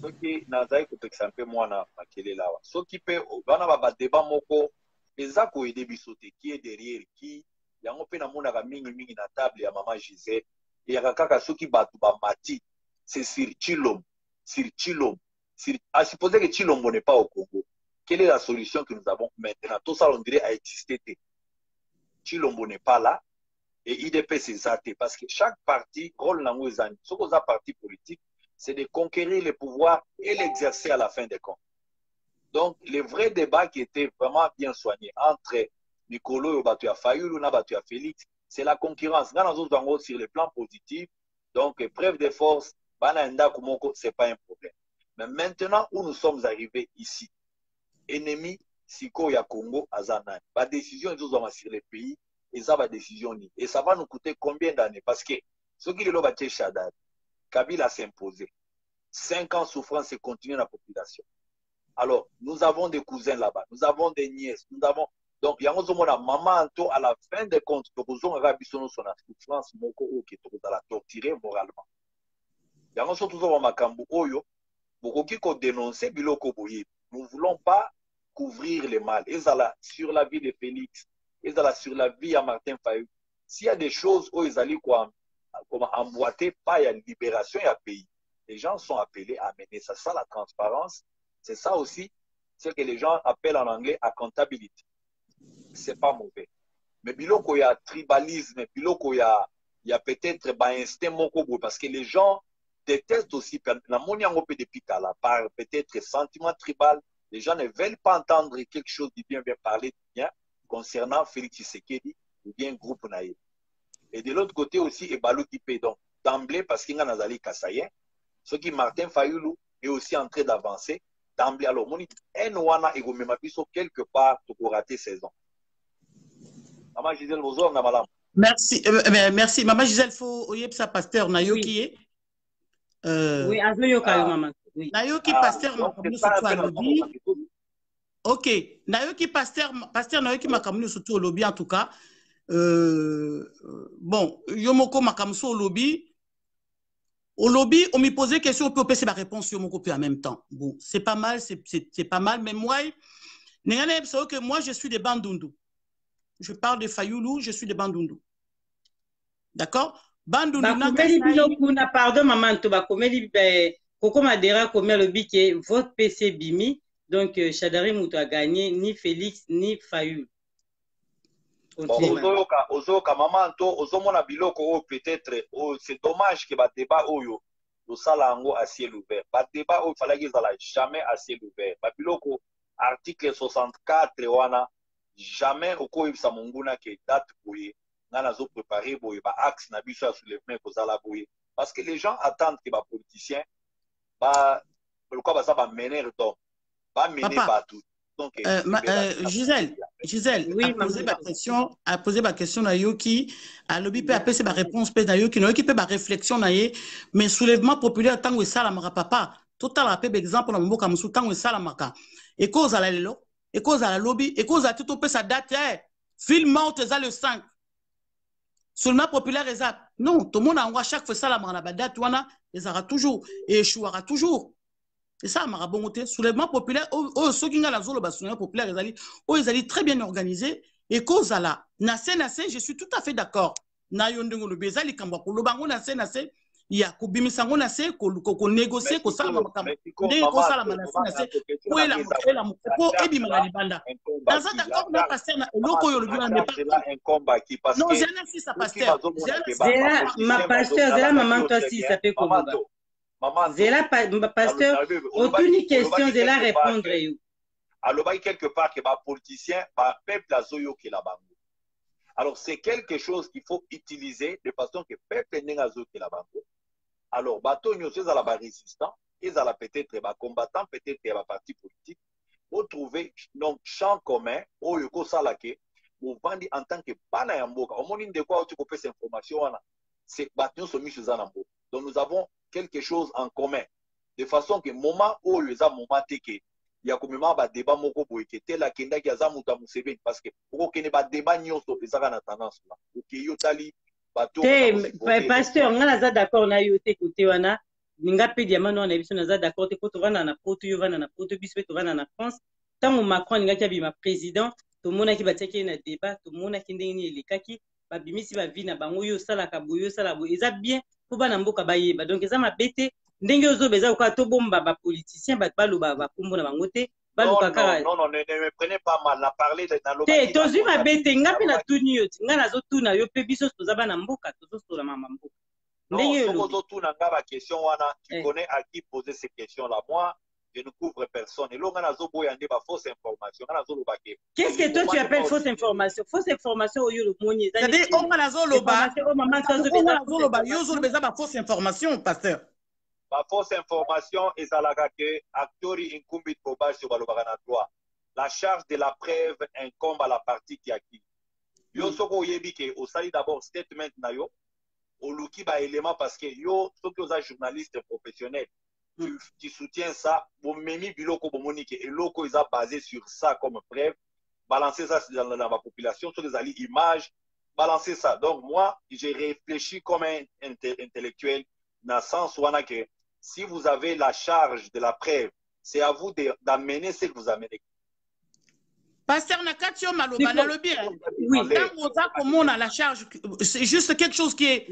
Ok, Nazaï, c'est un peu moins na makele là. Ce qui peut, on a débat moko, les accords et des qui est derrière qui. Il y a un peu de mingi na table ya maman Gisèle. Il y a kaka soki batu ba mati. C'est sur Chilom. Sur Chilom. À supposer que Chilombo n'est pas au Congo. Quelle est la solution que nous avons maintenant? Tout ça, on dirait, a existé. Chilombo n'est pas là. Et IDP, c'est ça. Parce que chaque parti, rôle dans les années, ce qu'on a parti politique, c'est de conquérir le pouvoir et l'exercer à la fin des comptes. Donc, le vrai débat qui était vraiment bien soigné entre Nicolo et Batuya Fayoulou, Batuya Félix, c'est la concurrence. Dans sur le plan positif, donc, preuve de force, ce n'est pas un problème. Mais maintenant où nous sommes arrivés ici, ennemi, Siko ya Congo, Azana, la décision ils ont sur les pays, et ça va décision. Et ça va nous coûter combien d'années? Parce que ce qui est là, c'est Chadad. Kabila s'est imposé. 5 ans de souffrance et continue la population. Alors, nous avons des cousins là-bas, nous avons des nièces, nous avons. Donc, il y a un maman à la fin des comptes, nous avons son souffrance, qui est la torturer moralement. Il y a un makambu oyo, beaucoup qui dénoncer biloko boye. Nous ne voulons pas couvrir le mal. Et ça sur la vie de Félix, et ça sur la vie à Martin Fayou. S'il y a des choses où ils allaient comme emboîter, pas il y a libération, il y a pays. Les gens sont appelés à mener ça. Ça, la transparence, c'est ça aussi, c'est que les gens appellent en anglais accountability. C'est pas mauvais. Mais biloko il y a tribalisme, biloko il y a peut-être instinct moko parce que les gens détestent aussi la moniango peut depuis là par peut-être sentiment tribal. Les gens ne veulent pas entendre quelque chose de bien parler de bien concernant Félix Tshisekedi ou bien groupe Naïe. Et de l'autre côté aussi, Ebalo qui paie donc d'emblée parce qu'il y a Nazali Kassayen, ce qui Martin Fayoulou est aussi en train d'avancer d'emblée. Alors, mon N1 et Gomemabiso quelque part pour rater saison. Maman Gisèle Bozor, Namalam. Merci, merci. Maman Gisèle, faut oyeb sa pasteur Nayoki est. Oui, Azoyo Kayo, maman. Nayoki pasteur Makamunu surtout à lobby. Ok, Nayoki pasteur Nayoki Makamunu surtout au lobby en tout cas. Bon, Yomoko Makamuso au lobby. Au lobby, on m'y posait question, on peut passer ma réponse Yomoko en même temps. Bon, c'est pas mal, c'est pas mal, mais moi, que moi je suis des Bandundu. Je parle de Fayoulou, je suis de Bandundu. D'accord? Bandundu. Pardon, maman, Koko Madera, comme le biquet, votre PC Bimi, donc Chadari Moutou a gagné ni Félix ni Fayoulou. Ozoka maman to ozomona biloko peut-être c'est dommage que ba débat oyo le salango à ciel ouvert. Ba débat il fallait qu'ils allaient jamais à ciel ouvert. Ba biloko article 64 wana jamais oko ibsa monguna ke date boye ngana zo préparer boye ba axe na biso sur les mains kozala boye parce que les gens attendent que ba politiciens ba pourquoi ba ça va mener donc ba mener ba tout. Donc Gisèle, oui, a posé ma question à Yoki, à l'objet peut appeler ma réponse peut à Yoki, Yoki peut ma réflexion mais soulèvement populaire tant que ça la mara papa, tout à l'heure exemple dans mon comme sous tant que ça la maka. Et cause à la lelo, et cause à la lobby, et cause à tout peu sa date, film mort le 5. Seulement populaire exact. Non, tout le monde envoie chaque fois ça la mara date, les aura toujours et échouera toujours. Et ça, marabongote, soulèvement populaire, ceux qui ont la zone soulèvement populaire, ils allaient très bien organisé. Et cause à la, nassé, je suis tout à fait d'accord. Na yondingo le bezali kamba ko lobango nassé, il y a ko bimisango nassé, ko négocier, ko sala mamakamba. Ndenge ko sala nassé, ko ela ko ebi malibanda. Dans un d'accord, na pasteur na loko yo le bilan n'est pas. Non, j'ai un fils à pasteur. Ma pasteur, c'est la maman toi si ça fait comme Zela pasteur, aucune question, Zela répondre. Alors, quelque part, que les politiciens, le peuple a zoyo qui la bango. Alors, c'est quelque chose qu'il faut utiliser de façon que le peuple n'a pas zoyo qui la bango. Alors, bateau, nous sommes à la résistant, ils ont peut-être des combattants, peut-être des partis politiques, pour trouver un champ commun, où il y a ça là, vous vendez en tant que banayamboka. Au moment de quoi tu peux faire cette information, c'est bateau, nous sommes mis sur un donc, nous avons quelque chose en commun. De façon que moment où il y a un moment teke, il y a comme un débat moko boy qui était là qui n'a pas muta musebe parce que pour qu'il n'y ait pas débat nyonso ça va tendance là. OK yo tali bateau. Pasteur, on a d'accord na yo te côté wana. Ninga pe diamant on a biso na d'accord te ko to vana na poto yo vana na poto biso to vana na France. Tant Macron ninga ki abima président, to mona ki batiaki na débat, to mona ki ndeni elekaki, ba bimisi ba vi na bango yo sala ka boyo sala boyo. Eza bien pour bana mboka bayeba. Donc eza mabete ndenge ozo beza ko to bomba ba politicien ba baloba ba kombo na bango te. Non, ne me prenez pas mal. La parler de dans l'objet. Tu as ma bête, ngapi na tuni yo, ngana zo tuna yo pe biso to zaba na mboka, to zo la mama mboka. Non, zo tuna ngaba question wana, tu connais à qui poser ces questions là. Moi, je ne couvre personne. Et là ngana zo boyande ba fausse information, ngana zo lobake. Qu'est-ce que toi tu appelles fausse information? Fausse information au yo le moni. C'est-à-dire on ngana zo loba. Yo zo beza ba fausse information, pasteur. Ma fausse information est à la que actori incumbit probable sur le droit. La charge de la preuve incombe à la partie qui a qui. Yo soko yebi ke au sali d'abord statement na yo au luki ba élément parce que yo soko za journaliste professionnel tu soutiens ça bon memi biloko bomonique et loko ils a basé sur ça comme preuve balancer ça dans la population sur les ali images balancer ça. Donc moi j'ai réfléchi comme un intellectuel dans le sens où on a que si vous avez la charge de la preuve, c'est à vous d'amener ce que vous amenez. Pasteur Nakatio Maloba, dans le bien. Oui, comme on a la charge, c'est juste quelque chose qui est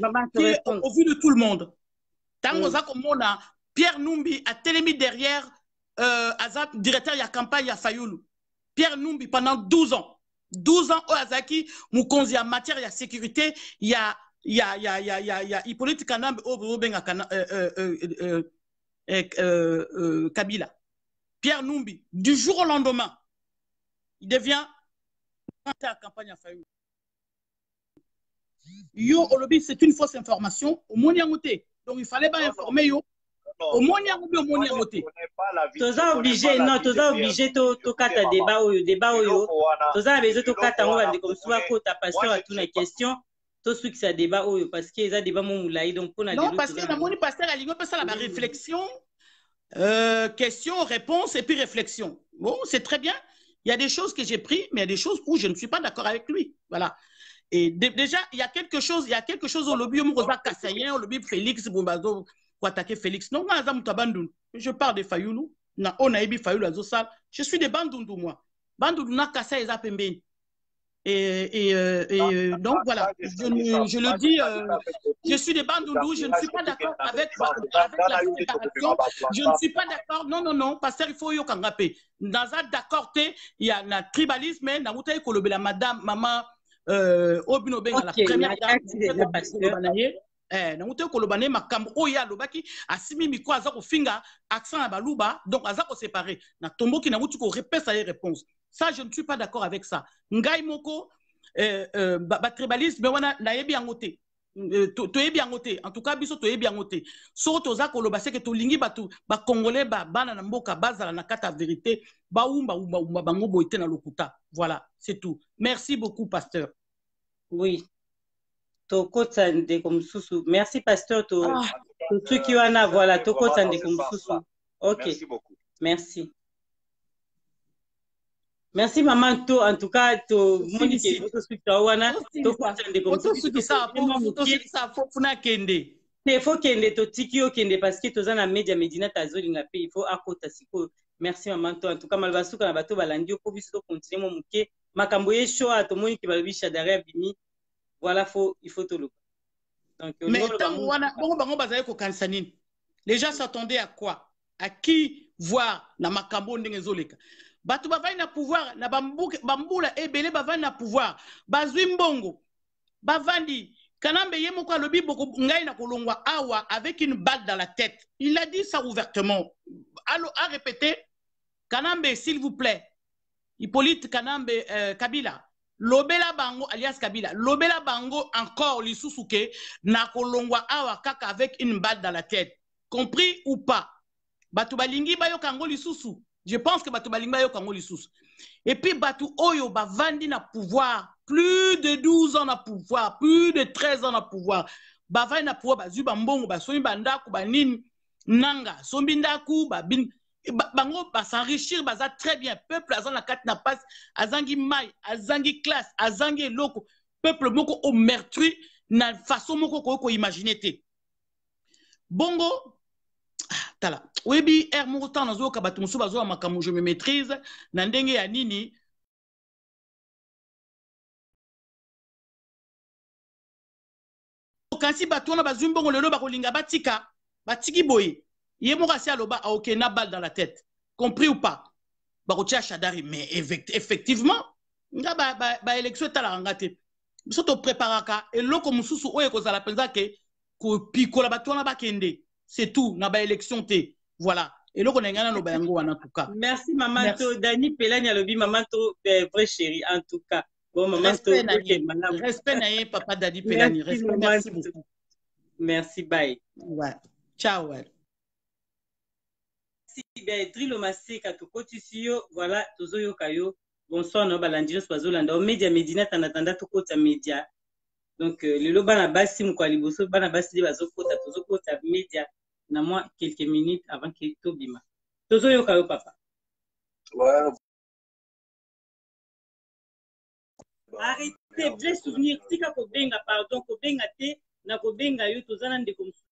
au vu de tout le monde. Tant comme on a Pierre Numbi a télémis derrière directeur de la campagne à Fayoulou. Pierre Numbi pendant 12 ans. 12 ans au Azaki, Moukonzi en matière de sécurité, il y a Hippolyte Kanambe Kabila. Pierre Numbi, du jour au lendemain, il devient à la campagne à Fayou. Yo, Olobi, c'est une fausse information. Au Moniamoté. Donc il fallait pas informer yo. Au Moniamoté, au Moniamoté. Tu es obligé, non, tu es obligé de kata débat ou débat ou tu es obligé de kata on va comme soit ta passion à toutes les questions. Tout ce qui ça débat parce que ça débat mon moulay donc pour non parce que la moni pasteur à l'igno peut ça la réflexion question réponse et puis réflexion. Bon c'est très bien, il y a des choses que j'ai pris mais il y a des choses où je ne suis pas d'accord avec lui, voilà. Et déjà il y a quelque chose au lobby au Rosa Kassayen, au lobby Félix Bombazo pour attaquer Félix. Non moi je parle de Fayoulou na on a ebi Fayoulou azo sal, je suis de Bandundu moi. Bandundu na Kassa eza pembeni. Donc voilà, je le dis, je suis des Bandundu, je ne suis pas d'accord avec la séparation, je ne suis pas d'accord, non, parce qu'il faut y kangape. Dans un d'accord, il y a un tribalisme, mais dans la madame, maman, Obino Benga, la première dame, namuté kolobane makambo oya lobaki asimi miko azako finga accent à baluba donc azako séparé na tombo ki na mutu ko repesa les réponses. Ça je ne suis pas d'accord avec ça. Ngai moko ba tribalisme wana na yebi angote to yebi angote en tout cas biso to yebi angote so to za koloba c'est que to lingi batu ba congolais ba bana na mboka bazala na kata vérité ba umba bango boité na lokuta. Voilà, c'est tout. Merci beaucoup pasteur. Oui. Toko Tsande comme Soussou. Merci, pasteur. Tout ce qui en a, voilà. Toko Tsande comme Soussou. Ok. Merci beaucoup. Merci. Merci, maman. En tout cas, to Monique, Toko Tsande comme Soussou. Il faut qu'il y ait des tiki parce que tu as un média Medina Tazolinga il faut akota siko. Merci maman toi en tout cas malbasuka na bato balandi ko biso continuer mo muke makambo ye show à tout monde qui va bisha derrière bimi. Voilà il faut tout le. Donc mais bango bazaye ko kansanine. Les gens s'attendaient à quoi? À qui voir na makambo ndenge zoleka? Bato bavai na pouvoir na bambula ebele bavai na pouvoir. Bazwi mbongo. Bavandi Kanambe Yemoko alobi boko ngai na kolongwa awa avec une balle dans la tête. Il a dit ça ouvertement. A répété. Kanambe, s'il vous plaît. Hippolyte Kanambe Kabila. Lobela Bango alias Kabila. Lobela Bango encore lisusuke na kolongwa awa kaka avec une balle dans la tête. Compris ou pas? Batu balingi bayo kango lisusu. Je pense que Batu balingi bayo kango lisusu. Et puis Batu Oyo bavandi na pouvoir. Plus de 12 ans na pouvoir, plus de 13 ans na pouvoir. Bavai na pouvoir, bazu bambongo, basoni bandaku, banin, nanga, sombi ndaku, babin, bango, s'enrichir, baza très bien. Peuple azan la kat na passe, azangi mai, azangi classe, azangi loko. Peuple moko au meurtri, na façon moko ko imaginer te. Bongo, tala. Webi, moko tan nazo kabatu musu bazo makamu, je me maîtrise, nandenge ya nini. Quand si batona bazumbongo lelo bakolinga batika batiki boye yemo kasi aloba a ok na balle dans la tête compris ou pas bakotia Shadari mais effectivement nga ba élection tala ngate biso to préparaka eloko mususu oye ko zala penza ke ko pikola batona bakende c'est tout na ba élection te voilà eloko na ngana no ba yango wana en tout cas. Merci maman to Dani Pelani alobi maman to vrai chéri en tout cas. Bon, maman, respect naïe, papa Dadi Pelani. Merci beaucoup. Merci, bye. Ouais. Ciao. Ouais. Si Drilo Massé, Katoko Tissio, voilà, Tozo Yokayo. Bonsoir, no balandiros bazolanda. Au média Medina, t'en toko ta média. Donc, le lo bana basi mkwaliboso bana basi bazokota Tozo kota média. Na moi quelques minutes avant que Tobima. Tozo Yokayo, papa. Ouais. Arrêtez, blé souvenir, tika kobenga, pardon, kobenga te, na kobenga yo, tozana nde comme ça.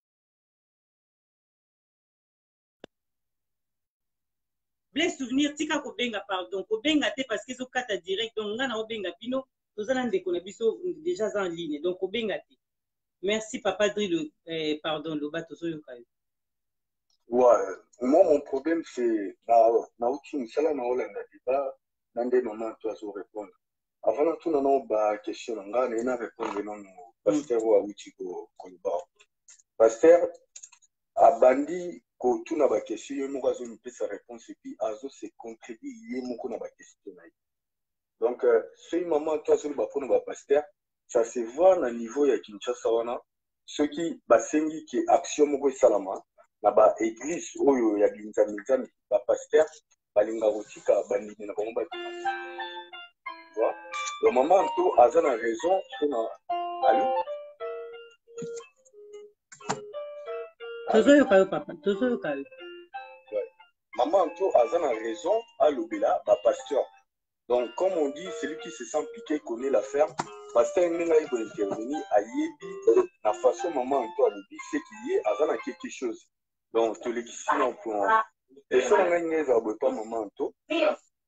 Blé souvenir, tika kobenga, pardon, kobenga te parce qu'ils ont kata direct, donc on a obenga bino, tozana nde konabiso déjà en ligne, donc kobenga te. Merci papa Drilo, pardon, Loba tozo yokayo. Ouais, moi mon problème c'est, na outil, ça na olanda débat, nande maman toi zo répondre. Avant tout, on a une question. On a répondu au pasteur ou à Ouchigo Koliba. Pasteur, a bandi, quand tout n'a pas question, il y a une réponse et puis Azo se contribue, il y a une question. Donc, ce moment, toi, sur le pasteur, ça se voit à niveau de Kinshasa, ceux qui, basengi, qui est action Moko Salama, na église, où il y a des amis, pasteur, balinga Rotika, bandi, na bomba. Le moment où Azan a raison, maman tout Azan a raison à l'obéla, pasteur. Donc comme on dit, celui qui se sent piqué connaît l'affaire. Pasteur il peut intervenir à Yebi, la façon maman tout à l'obéla, c'est qu'il y ait Azan a quelque chose. Donc tu l'équipe pour et ça on a une pas maman tout.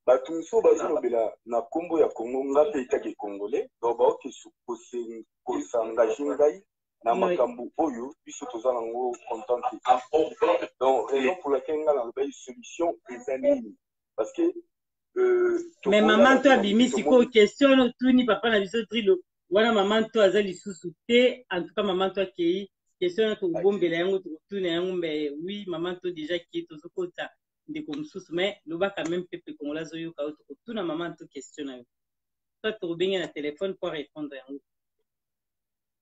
Batumso bazolobela na kombo ya Congo ngape itaki congolais donc baoki s'engager ngai na makambo oyo biso tozala ngo contente donc raison pour laquelle nga na loba solution ezali parce que mais maman toi bimi siko question tuni papa na biso Drilo wana maman toi azali susu te en tout cas maman toi ki question to bombela yango to tuna yango mais oui maman toi déjà qui tozokota de comme sous mais le bas quand même peuple congolais zoyo ka tout na maman tout question na toi tu bien na téléphone pour répondre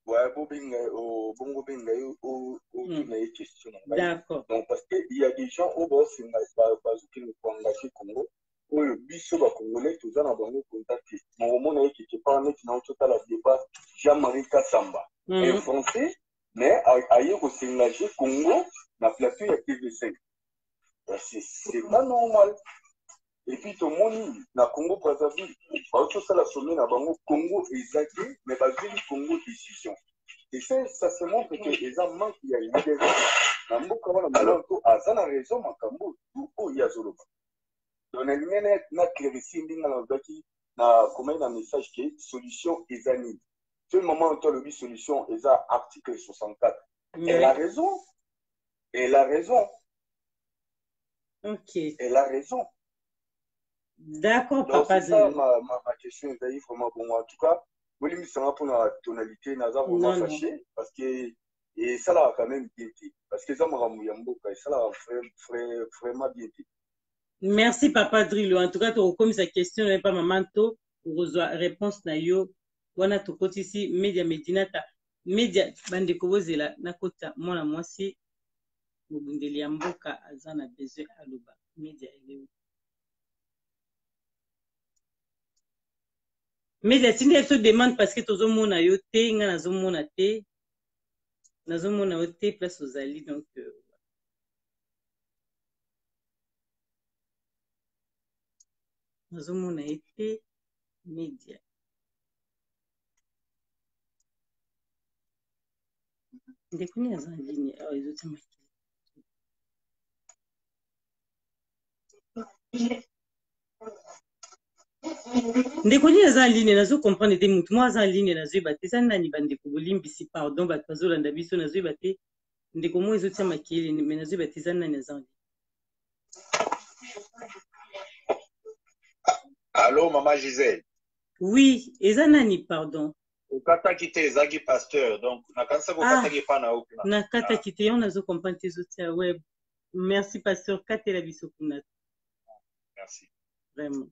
ouais bongo benga o na question d'accord donc parce que il y a des gens au boss bazuki ne pour engager Congo oyo biso ba congolais tous na bango contacter mon mona qui pas net na total la débat Jean-Marie Kassamba un français mais ailleurs ko s'engager Congo na plateau ya TV5. C'est pas normal. Et puis tout le monde, na Congo Brazzaville, tout ça la sommet na bango Congo exacté, mais pas le Congo décision. Et ça se montre que les hommes manquent, il y a une idée. Alors, ça a raison, Makambo, tout il y a Zoloba. Donc, on a clarifié un message qui est solution ESANI. Ce moment où tu as le solution ESA article 64. Elle a raison. Elle a raison. Ok. Elle a raison. D'accord, donc papa. C'est ça ma question est vraiment bon. En tout cas, moi, je me sens pour la tonalité, je suis vraiment fâché parce que et ça l'a quand même bien été. Parce que ça m'a ramouillé et ça l'a vraiment bien été. Merci, papa Drilo. En tout cas, tu as comme sa question, n'est pas maman, pour réponse na yo. Wana to koti ici, média Medinata. Média, bande kobozela, na kota, mwana mwasi, mubundeli ya mboka, azana besoin aluba. Média, elewe. Média, si elle se demande parce que tozo mona yo te, nga nazo mona te, nazo mona yo te, place aux alliés, donc, nazo mona yo te, média. Ndekuni aza en ligne, oh, ils ont marqué. Ndekuni aza en ligne, nazo comprendre te mutu, moi aza en ligne, nazo yebate, ça nani bandeko bolimbisi, pardon, bato bazolanda biso, nazo yebate, ndeko mo ezotia makili, mais nazo yebate, ça nani aza en ligne. Allô, maman Gisèle. Oui, eza nani, pardon. Okata kite ezaki pasteur, donc nakanisa kokata ki pa na okuna. Nakata kite, yon nazo comprendre te zotia, ouais. Merci, pasteur, kate la biso kuna. Merci. Vraiment.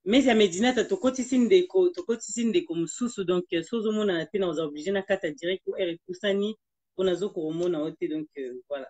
Mais ya Medinata tokotisi ndeko mususu donc sozo mona na te na oza obligé na kata direct ou ere kusani pona zo ko mona ote donc voilà.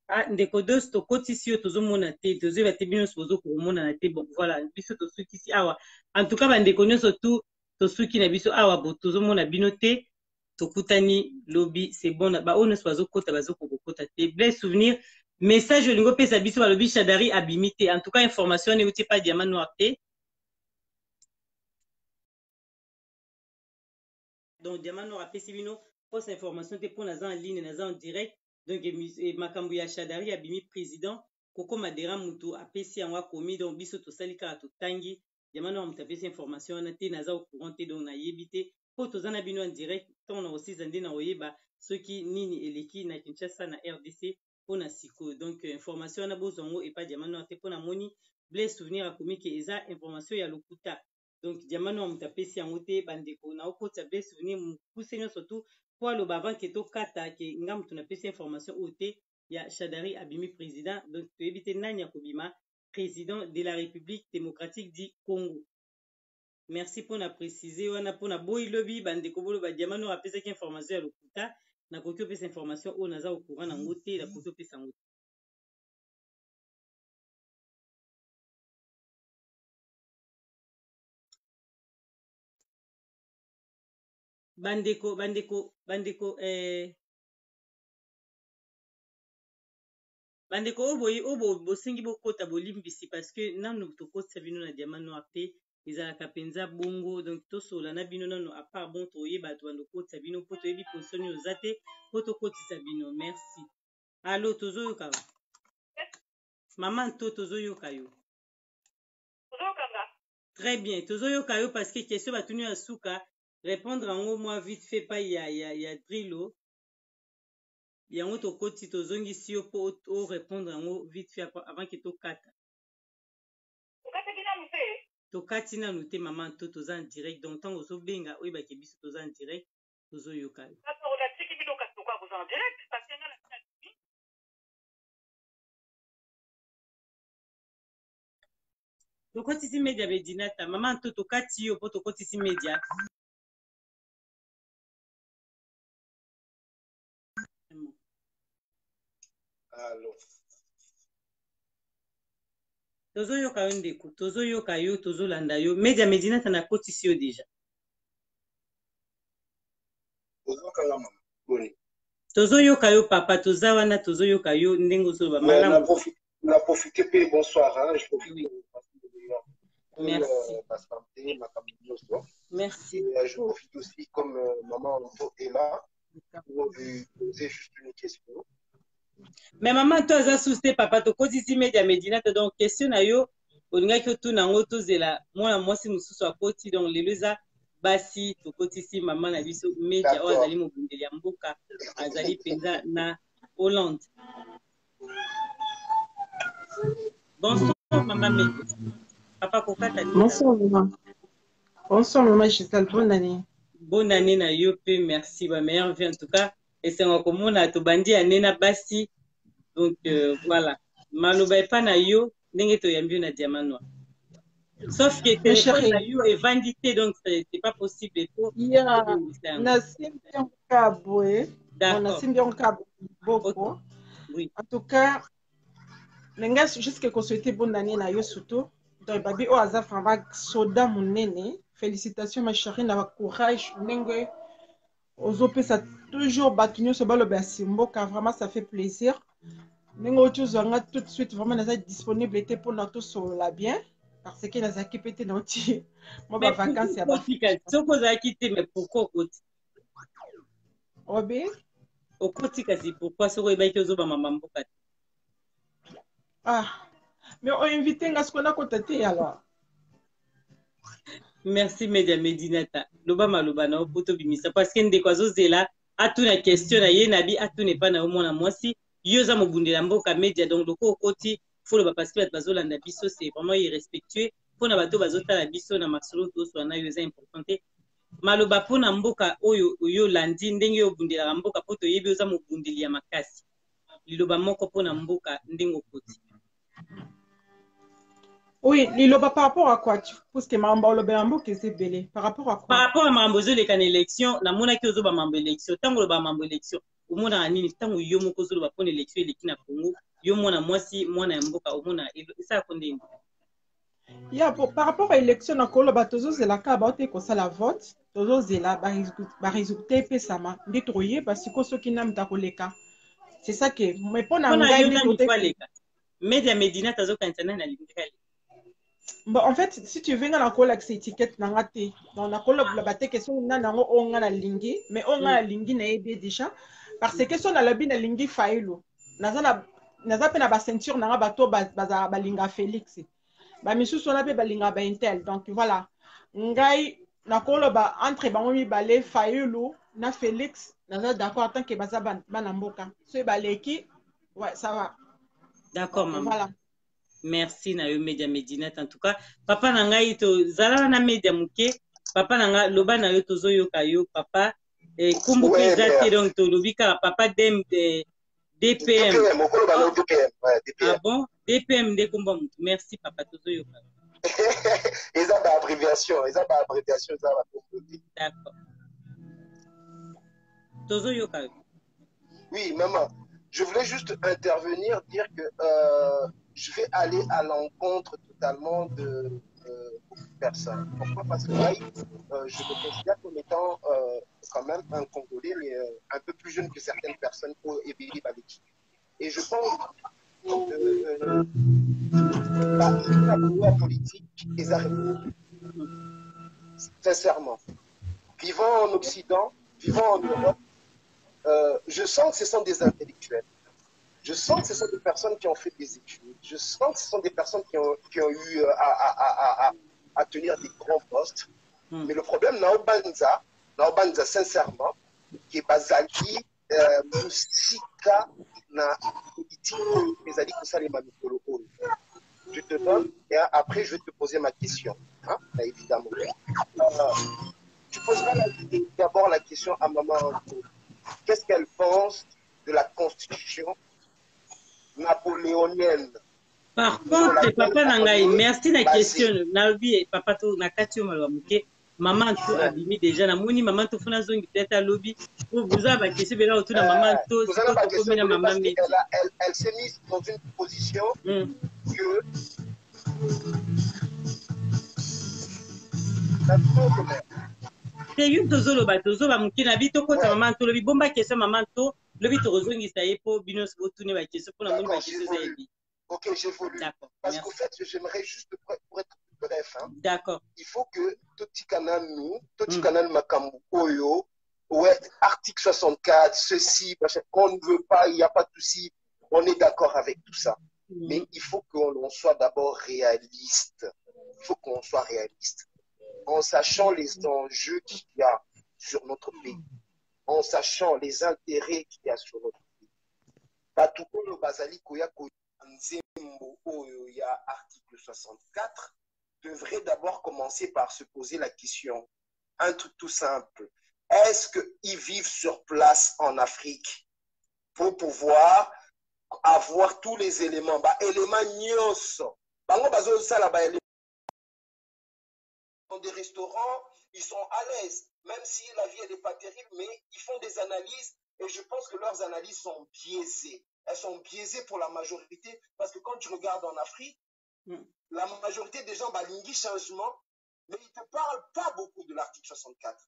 Ah ndeko dos tokotisi yo tozo mona te tozo ba te bino sozo ko mona na te bon voilà biso to sukisi awa en tout cas ba ndeko nyoso tout to suki na biso awa bo tozo mona bino te tokutani lobby c'est bon ba ono sozo kota bazo ko kota te blé souvenir message olingo pesa biso ba lobby Shadari abimité en tout cas information ne outi pas diamant noir te donc diamant noir apesi bino fausse information te pour naza en ligne naza en direct donc makambo ya Shadari abimi président koko madera mutu apesi yango akomi donc biso tosali kaka totangi diamant noir mutu apesi information wana te naza au courant te donc nayebi te po toza na bino en direct ntango na kosiza nde na oyeba soki nini eleki na Kinshasa na RDC mpona sikoyo donc information wana bozwa yango epa diamant noir te mpona moni blé souvenir akomi ke eza information ya lokuta donc diamant noir mutu apesi yango te bandeko na okotisa blé souvenir mokuse nyonso tu po aloba avant ke tokata ke nga mutu napesi information oyo te ya Shadari abimi président donc toyebi te nani akobima président de la République démocratique du Congo. Merci pour na préciser wana pour na boy lobby bandeko bolo ba diamant noir apesaki information ya lokuta na koki opesa information oyo naza au courant na ngote na koki opesa ngote. Bandeko oyo bosengi bokota bolimbisi parce que nanu tokotisa bino na diamant noir te ezalaka mpenza bongo donc tosola na bino nano à part bon toyeba bato bandokotisa bino mpo toyebi position oyo oza te mpo tokotisa bino merci. Allo tozoyoka mama nto tozoyoka yo très bien tozoyoka yo parce que question batuni ya suka répondre yango moi vite fait pas ya Drilo yango tokoti tozongisi yo po o répondre yango vite fait avant que tokata tokati nanu te mama nto toza en direct donc ntango ozobenga oyebaki biso toza en direct tozoyoka yo tokotisi media Medinata mama nto tokati yo po tokotisi media Allô. tozoyoka yo ndeko tozoyoka yo tozolanda yo media Medinata na kotisi yo déjà Tozo yoka yo papa, toza wana tozo yoka yo ndenge ozoloba malamu. Na profiter pe bonsoir hein, je profite. Merci. Ma santé, ma famille. Merci. Et je profite aussi comme maman est là pour lui poser juste une question. Mais maman toi za souste papa to koti si media medina to donc question na yo olinga ki to nango to zela mwana mwasi mususu akoti donc leluza basi to koti si maman na biso media o azali mobundeli ya mboka azali penza na Hollande. Bonsoir maman media. Papa kokata. Bonsoir maman. Bonsoir maman Gisèle, bonne année. Bonne année na yo pe merci ba meilleure vie en tout cas. Et c'est encore mon to bandi anena basi donc voilà maloba pas na yo ndenge to yambi na diamant sauf que téléphone na yo est vandité donc c'est pas possible pour na simbion kabwe on simbion kabwe beaucoup oui en tout cas nenga jusque qu'on souhaiter bonne année na yo surtout donc babi o aza vraiment soda munene félicitations ma chérie na courage ndenge ozopesa toujours batunyo so baloba simbo car vraiment ça fait plaisir. Nengo tuzanga tout de suite vraiment na disponibilité pour notre solo bien parce que na zaki pété na oti moi ba vacances ya ba soko za quitter mais pourquoi koti obi okoti kasi pourquoi soko e ba ki ozoba mama mboka ah mais on invite nga skona kotati alors. Merci Media Medinata. Loba maloba na opoto bimisa parce que ndeko azozela atuna question na ye nabi atune pa na omona mwasi yoza mobundela mboka media donc loko okoti faut le parce que bazolanda biso c'est vraiment irrespectueux pona bato bazotala biso na masolo to so na yoza importante maloba pona mboka oyo yo landi ndenge yo bundela mboka poto yebi yoza mobundeli ya makasi liloba moko pona mboka ndenge okoti. Oui, liloba par rapport à quoi? Parce que Mambo Lobambo qui s'est belé. Par rapport à quoi? Par rapport à Mambo les can élection, na mona ki ozoba Mambo élection, tango loba Mambo élection, au mona anini tango yo moko ozoba pona élection elekina Congo, yo mona mwasi mwana mboka au mona ça konde. Ya par rapport à élection na koloba tozo zela ka ba te ko sala vote, tozo zela ba résultat pesama nditoye parce que soki nam ta koleka. C'est ça que mais pona ngai ni Media Medina tazo kantana na lingala. Bon, en fait, si tu viens dans la colle avec cette étiquette, dans la colle, la bataille question, on a la lingi, mais on a la lingi na ébé déjà, parce que si on a la bine lingi faïlo, naza pe na ba ceinture na bato ba linga Félix, ba misu so na pe ba linga ba Intel, donc voilà, ngai na colle ba entre ba momi balé faïlo na Félix, naza d'accord tant que baza ba namboka, so ba leki, ouais ça va. D'accord maman. Voilà. Merci na yo Media Medinata en tout cas papa na ngai to zala na media muke papa na nga loba na yo tozo yoka yo papa kumbu kizati donc to lobika papa dem de DPM ah bon DPM de kumba mutu merci papa tozo yoka ils ont ba abréviation ça va d'accord tozo yoka oui maman je voulais juste intervenir dire que je vais aller à l'encontre totalement de beaucoup de personnes. Pourquoi? Parce que là, je me considère comme étant quand même un Congolais, mais un peu plus jeune que certaines personnes pour Ebili Baliki. Et je pense que la politique est arrêtée. Sincèrement. Vivant en Occident, vivant en Europe, je sens que ce sont des intellectuels. Je sens que ce sont des personnes qui ont fait des études. Je sens que ce sont des personnes qui ont eu à tenir des grands postes. Mais le problème, Naobanza, sincèrement, qui est Bazali, Moussika, na politique, les alliés que ça les manipule. Je te donne, et après, je vais te poser ma question. Hein, évidemment. Tu poseras d'abord la question à maman. Qu'est-ce qu'elle pense de la Constitution napoléonienne? Par contre, papa Nangaï, merci la question. Nabi, papa to nakatio malwamuke. Maman to abimi déjà na moni maman to funa zongi peut-être à lobby. Vous avez la question bela autour de maman to. Elle s'est mise dans une position que te yu tozoloba moke na bi tokota mama to lobi bomba question mama to lobi tozongisa ye po bino botune ba question mpona moni ba question za yebi. Ok, j'évolue. Parce qu'en fait, j'aimerais juste, pour être plus bref, hein, d'accord. Il faut que Toti Canal Makambu Oyo, ouais, article 64, ceci, on ne veut pas, il n'y a pas de souci, on est d'accord avec tout ça. Mais il faut qu'on soit d'abord réaliste. Il faut qu'on soit réaliste. En sachant les enjeux qu'il y a sur notre pays, en sachant les intérêts qu'il y a sur notre pays. Batukolo Bazali Koya Nzembo Oyo, il y a article 64, devrait d'abord commencer par se poser la question. Un truc tout simple. Est-ce qu'ils vivent sur place en Afrique pour pouvoir avoir tous les éléments? Éléments nyos. Dans des restaurants, ils sont à l'aise. Même si la vie n'est pas terrible, mais ils font des analyses et je pense que leurs analyses sont biaisées. Elles sont biaisées pour la majorité parce que quand tu regardes en Afrique, la majorité des gens balingui changement, mais ils ne te parlent pas beaucoup de l'article 64.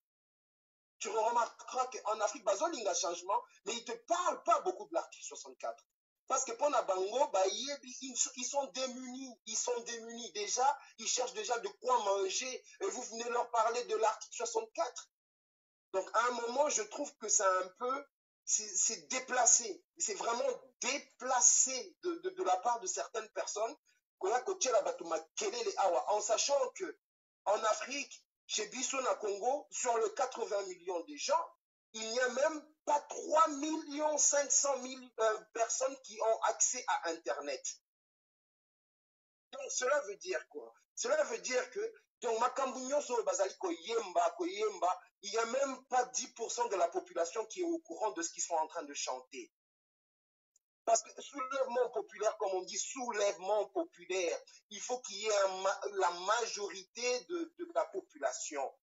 Tu remarqueras qu'en Afrique, bazolinga changement, mais ils ne te parlent pas beaucoup de l'article 64. Parce que pour Nabango, ils sont démunis. Ils sont démunis. Déjà, ils cherchent déjà de quoi manger. Et vous venez leur parler de l'article 64. Donc, à un moment, je trouve que c'est un peu... C'est déplacé. C'est vraiment déplacé de la part de certaines personnes. En sachant que en Afrique, chez Bissona Congo, sur le 80 millions de gens, il n'y a même pas 3 500 000 personnes qui ont accès à Internet. Donc, cela veut dire quoi? Cela veut dire que donc, il n'y a même pas 10% de la population qui est au courant de ce qu'ils sont en train de chanter. Parce que soulèvement populaire, comme on dit, soulèvement populaire, il faut qu'il y ait la majorité de la population.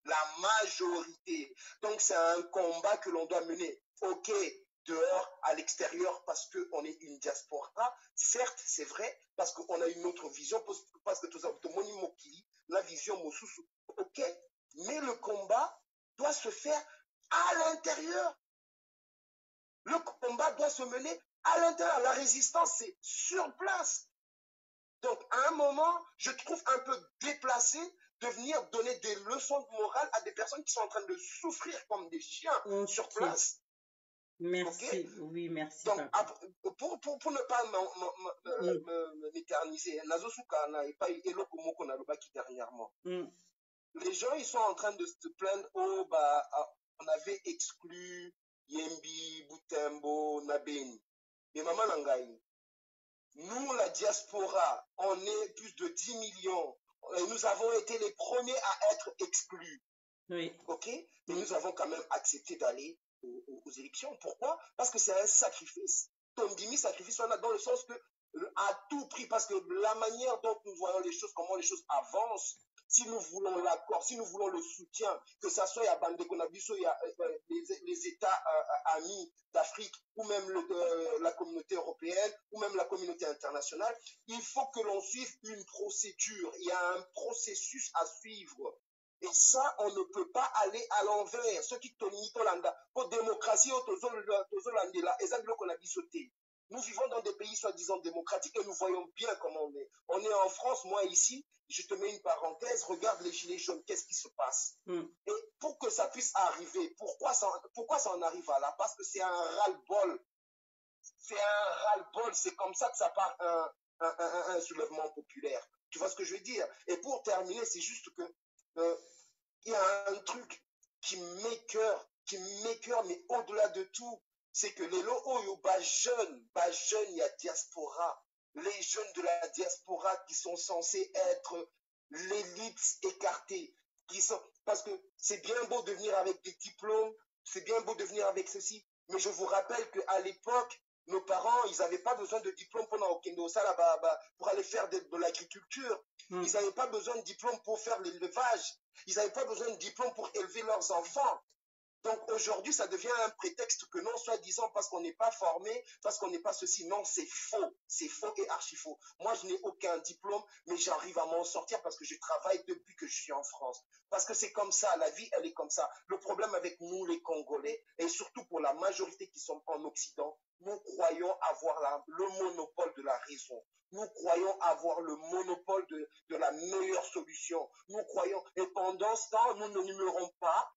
La majorité. Donc, c'est un combat que l'on doit mener. Ok, dehors, à l'extérieur, parce qu'on est une diaspora. Certes, c'est vrai, parce qu'on a une autre vision, parce que tout ça, la vision Mosusu. Ok, mais le combat doit se faire à l'intérieur. Le combat doit se mener à l'intérieur. La résistance, c'est sur place. Donc, à un moment, je trouve un peu déplacé de venir donner des leçons de morale à des personnes qui sont en train de souffrir comme des chiens sur place. Merci. Okay? Oui, merci. Donc, pour ne pas m'éterniser, dernièrement. Les gens, ils sont en train de se plaindre, oh, on avait exclu Yembi, Butembo, Nabeni. Mais maman Nangaï, nous, la diaspora, on est plus de 10 millions. Et nous avons été les premiers à être exclus. Oui. OK? Et nous avons quand même accepté d'aller aux élections. Pourquoi? Parce que c'est un sacrifice. Tondimi, sacrifice, on a dans le sens que, à tout prix, parce que la manière dont nous voyons les choses, comment les choses avancent, si nous voulons l'accord, si nous voulons le soutien, que ça soit à Bande Konabiso, les États amis d'Afrique, ou même la communauté européenne, ou même la communauté internationale, il faut que l'on suive une procédure. Il y a un processus à suivre. Et ça, on ne peut pas aller à l'envers. Ce qui pour démocratie, nous vivons dans des pays soi-disant démocratiques et nous voyons bien comment on est. On est en France, moi ici, je te mets une parenthèse, regarde les gilets jaunes, qu'est-ce qui se passe? Et pour que ça puisse arriver, pourquoi ça en arrive à là? Parce que c'est un ras-le-bol. C'est un ras-le-bol, c'est comme ça que ça part un soulèvement populaire. Tu vois ce que je veux dire? Et pour terminer, c'est juste que il y a un truc qui m'écœure, mais au-delà de tout, c'est que les lots jeunes, il y a diaspora, les jeunes de la diaspora qui sont censés être l'élite écartée, parce que c'est bien beau de venir avec des diplômes, c'est bien beau de venir avec ceci, mais je vous rappelle qu'à l'époque, nos parents, ils n'avaient pas besoin de diplôme pour aller faire de l'agriculture. Ils n'avaient pas besoin de diplôme pour faire l'élevage. Ils n'avaient pas besoin de diplôme pour élever leurs enfants. Donc aujourd'hui, ça devient un prétexte que non, soi-disant, parce qu'on n'est pas formé, parce qu'on n'est pas ceci. Non, c'est faux et archi faux. Moi, je n'ai aucun diplôme, mais j'arrive à m'en sortir parce que je travaille depuis que je suis en France. Parce que c'est comme ça, la vie, elle est comme ça. Le problème avec nous, les Congolais, et surtout pour la majorité qui sont en Occident, nous croyons avoir le monopole de la raison. Nous croyons avoir le monopole de la meilleure solution. Nous croyons, et pendant ce temps, nous ne numérons pas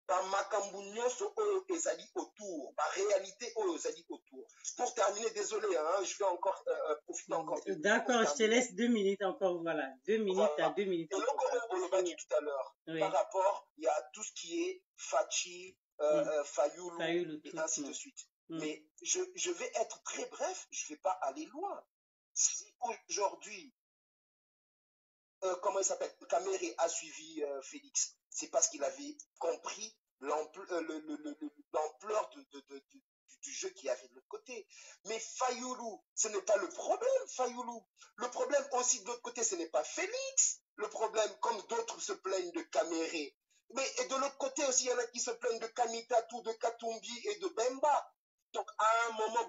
dans makambu nyonso oyo ezali autour, la réalité oyo ezali autour. Pour terminer, désolé, hein, je vais encore profiter encore de... D'accord, je te laisse 2 minutes encore, voilà. 2 minutes voilà. À 2 minutes. Et le Congo tout à l'heure, oui. Par rapport, il y a tout ce qui est Fachi, Fayoulou, et ainsi de suite. Mais je vais être très bref, je ne vais pas aller loin. Si aujourd'hui, comment il s'appelle, Kamere a suivi Félix, c'est parce qu'il avait compris l'ampleur du jeu qu'il y avait de l'autre côté. Mais Fayoulou, ce n'est pas le problème, Fayoulou. Le problème aussi de l'autre côté, ce n'est pas Félix. Le problème, comme d'autres se plaignent de Kamere. Mais et de l'autre côté aussi, il y en a qui se plaignent de Kamitatou, de Katumbi et de Bemba. Donc, à un moment,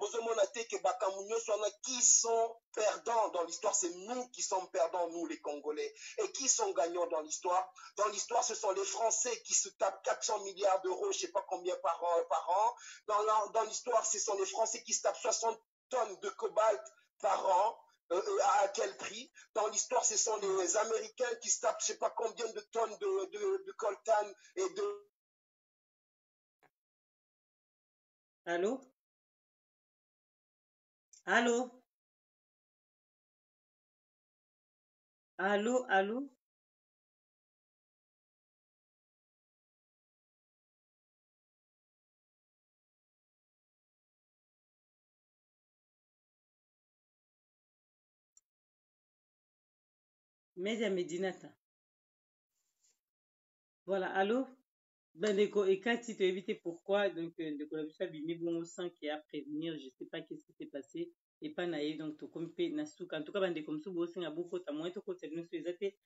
qui sont perdants dans l'histoire, c'est nous qui sommes perdants, nous les Congolais. Et qui sont gagnants dans l'histoire? Dans l'histoire, ce sont les Français qui se tapent 400 milliards d'euros, je ne sais pas combien par an. Dans l'histoire, ce sont les Français qui se tapent 60 tonnes de cobalt par an. À quel prix? Dans l'histoire, ce sont les Américains qui se tapent je ne sais pas combien de tonnes de coltan et de... Allô? Allô? Allô? Allô? Media Medinata. Voilà, allô? Ben, et quand tu t'es évité pourquoi, donc, de collaboration bimi bon sang qui a prévenir, je sais pas qu'est-ce qui s'est passé, et pas naïf, donc, tout comme pe nasuka. En tout cas, ben, de comme ça, bon, c'est un beau côté, moi, tout côté, nous, c'est zate,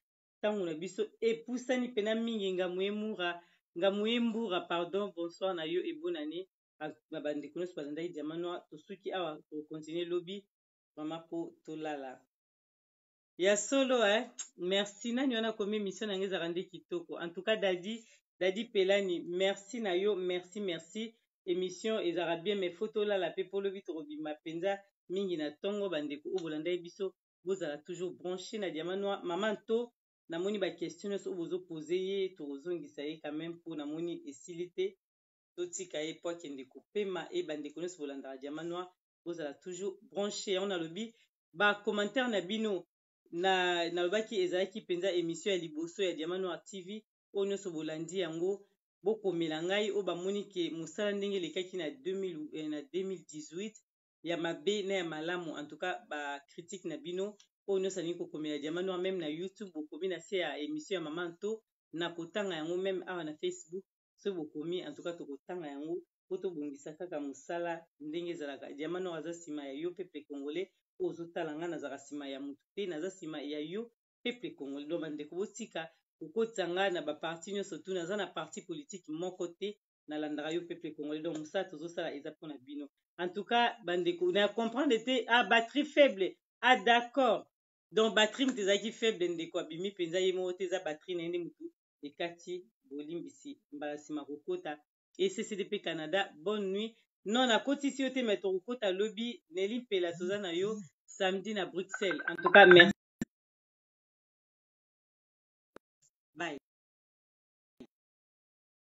tant on a biso, et poussani pena mingi, ngamoué moura, pardon, bonsoir, na yo, et bonne année, à ben, de connaissances, pas d'andaï, diamanoa, tout ceux qui a, pour continuer lobby, maman, pour tout là. Ya solo, merci, nani wana komi mission na ngeza rande kitoko. En tout cas, Dadi Pelani, merci na yo, merci. Émission ezara bien mes photos là la pe polo vitorobi mapenza mingi na tongo bandeko o bolanda biso bozala toujours branché na diamanoa maman to na moni ba question so bozo poser ye to zongisa ye quand même pour na moni esilité to tika ye po kende ko pema e bandeko no so bolanda diamanoa bozala toujours branché on a lobi ba commentaire na bino na lobaki ezalaki penza émission ya liboso ya diamanoa TV oyo so bolandi yango bokomela ngai o bamoni ke mosala ndenge elekaki na 2018 ya mabe na ya malamu en tout cas ba critique na bino oyo nyonso alingi kokomela diamanoa même na YouTube bokomi na se ya émission ya mama nto na kotanga yango même awa na Facebook so bokomi en tout cas tokotanga yango po tobongisa kaka mosala ndenge ezalaka diamanoa aza nsima ya yo peuple congolais oyo ozotala ngai nazalaka nsima ya motu te naza nsima ya yo peuple congolais donc bandeko botika kokotanga na baparti nyonso tu naza na parti politique moko te nalandaka yo peuple congolais donc mosala tozosala eza mpona bino en tout cas bandeko na comprendre te batterie faible d'accord donc batterie moto ezalaki faible ndeko abimi mpenza ye moko te eza batterie na ye nde motu ekati bolimbisi mbala nsima kokota eccdp canada bonne nuit non nakotisi yo te me tokokota lobi neli mpela toza na yo samedi na Bruxelles en tout cas merci. Bye.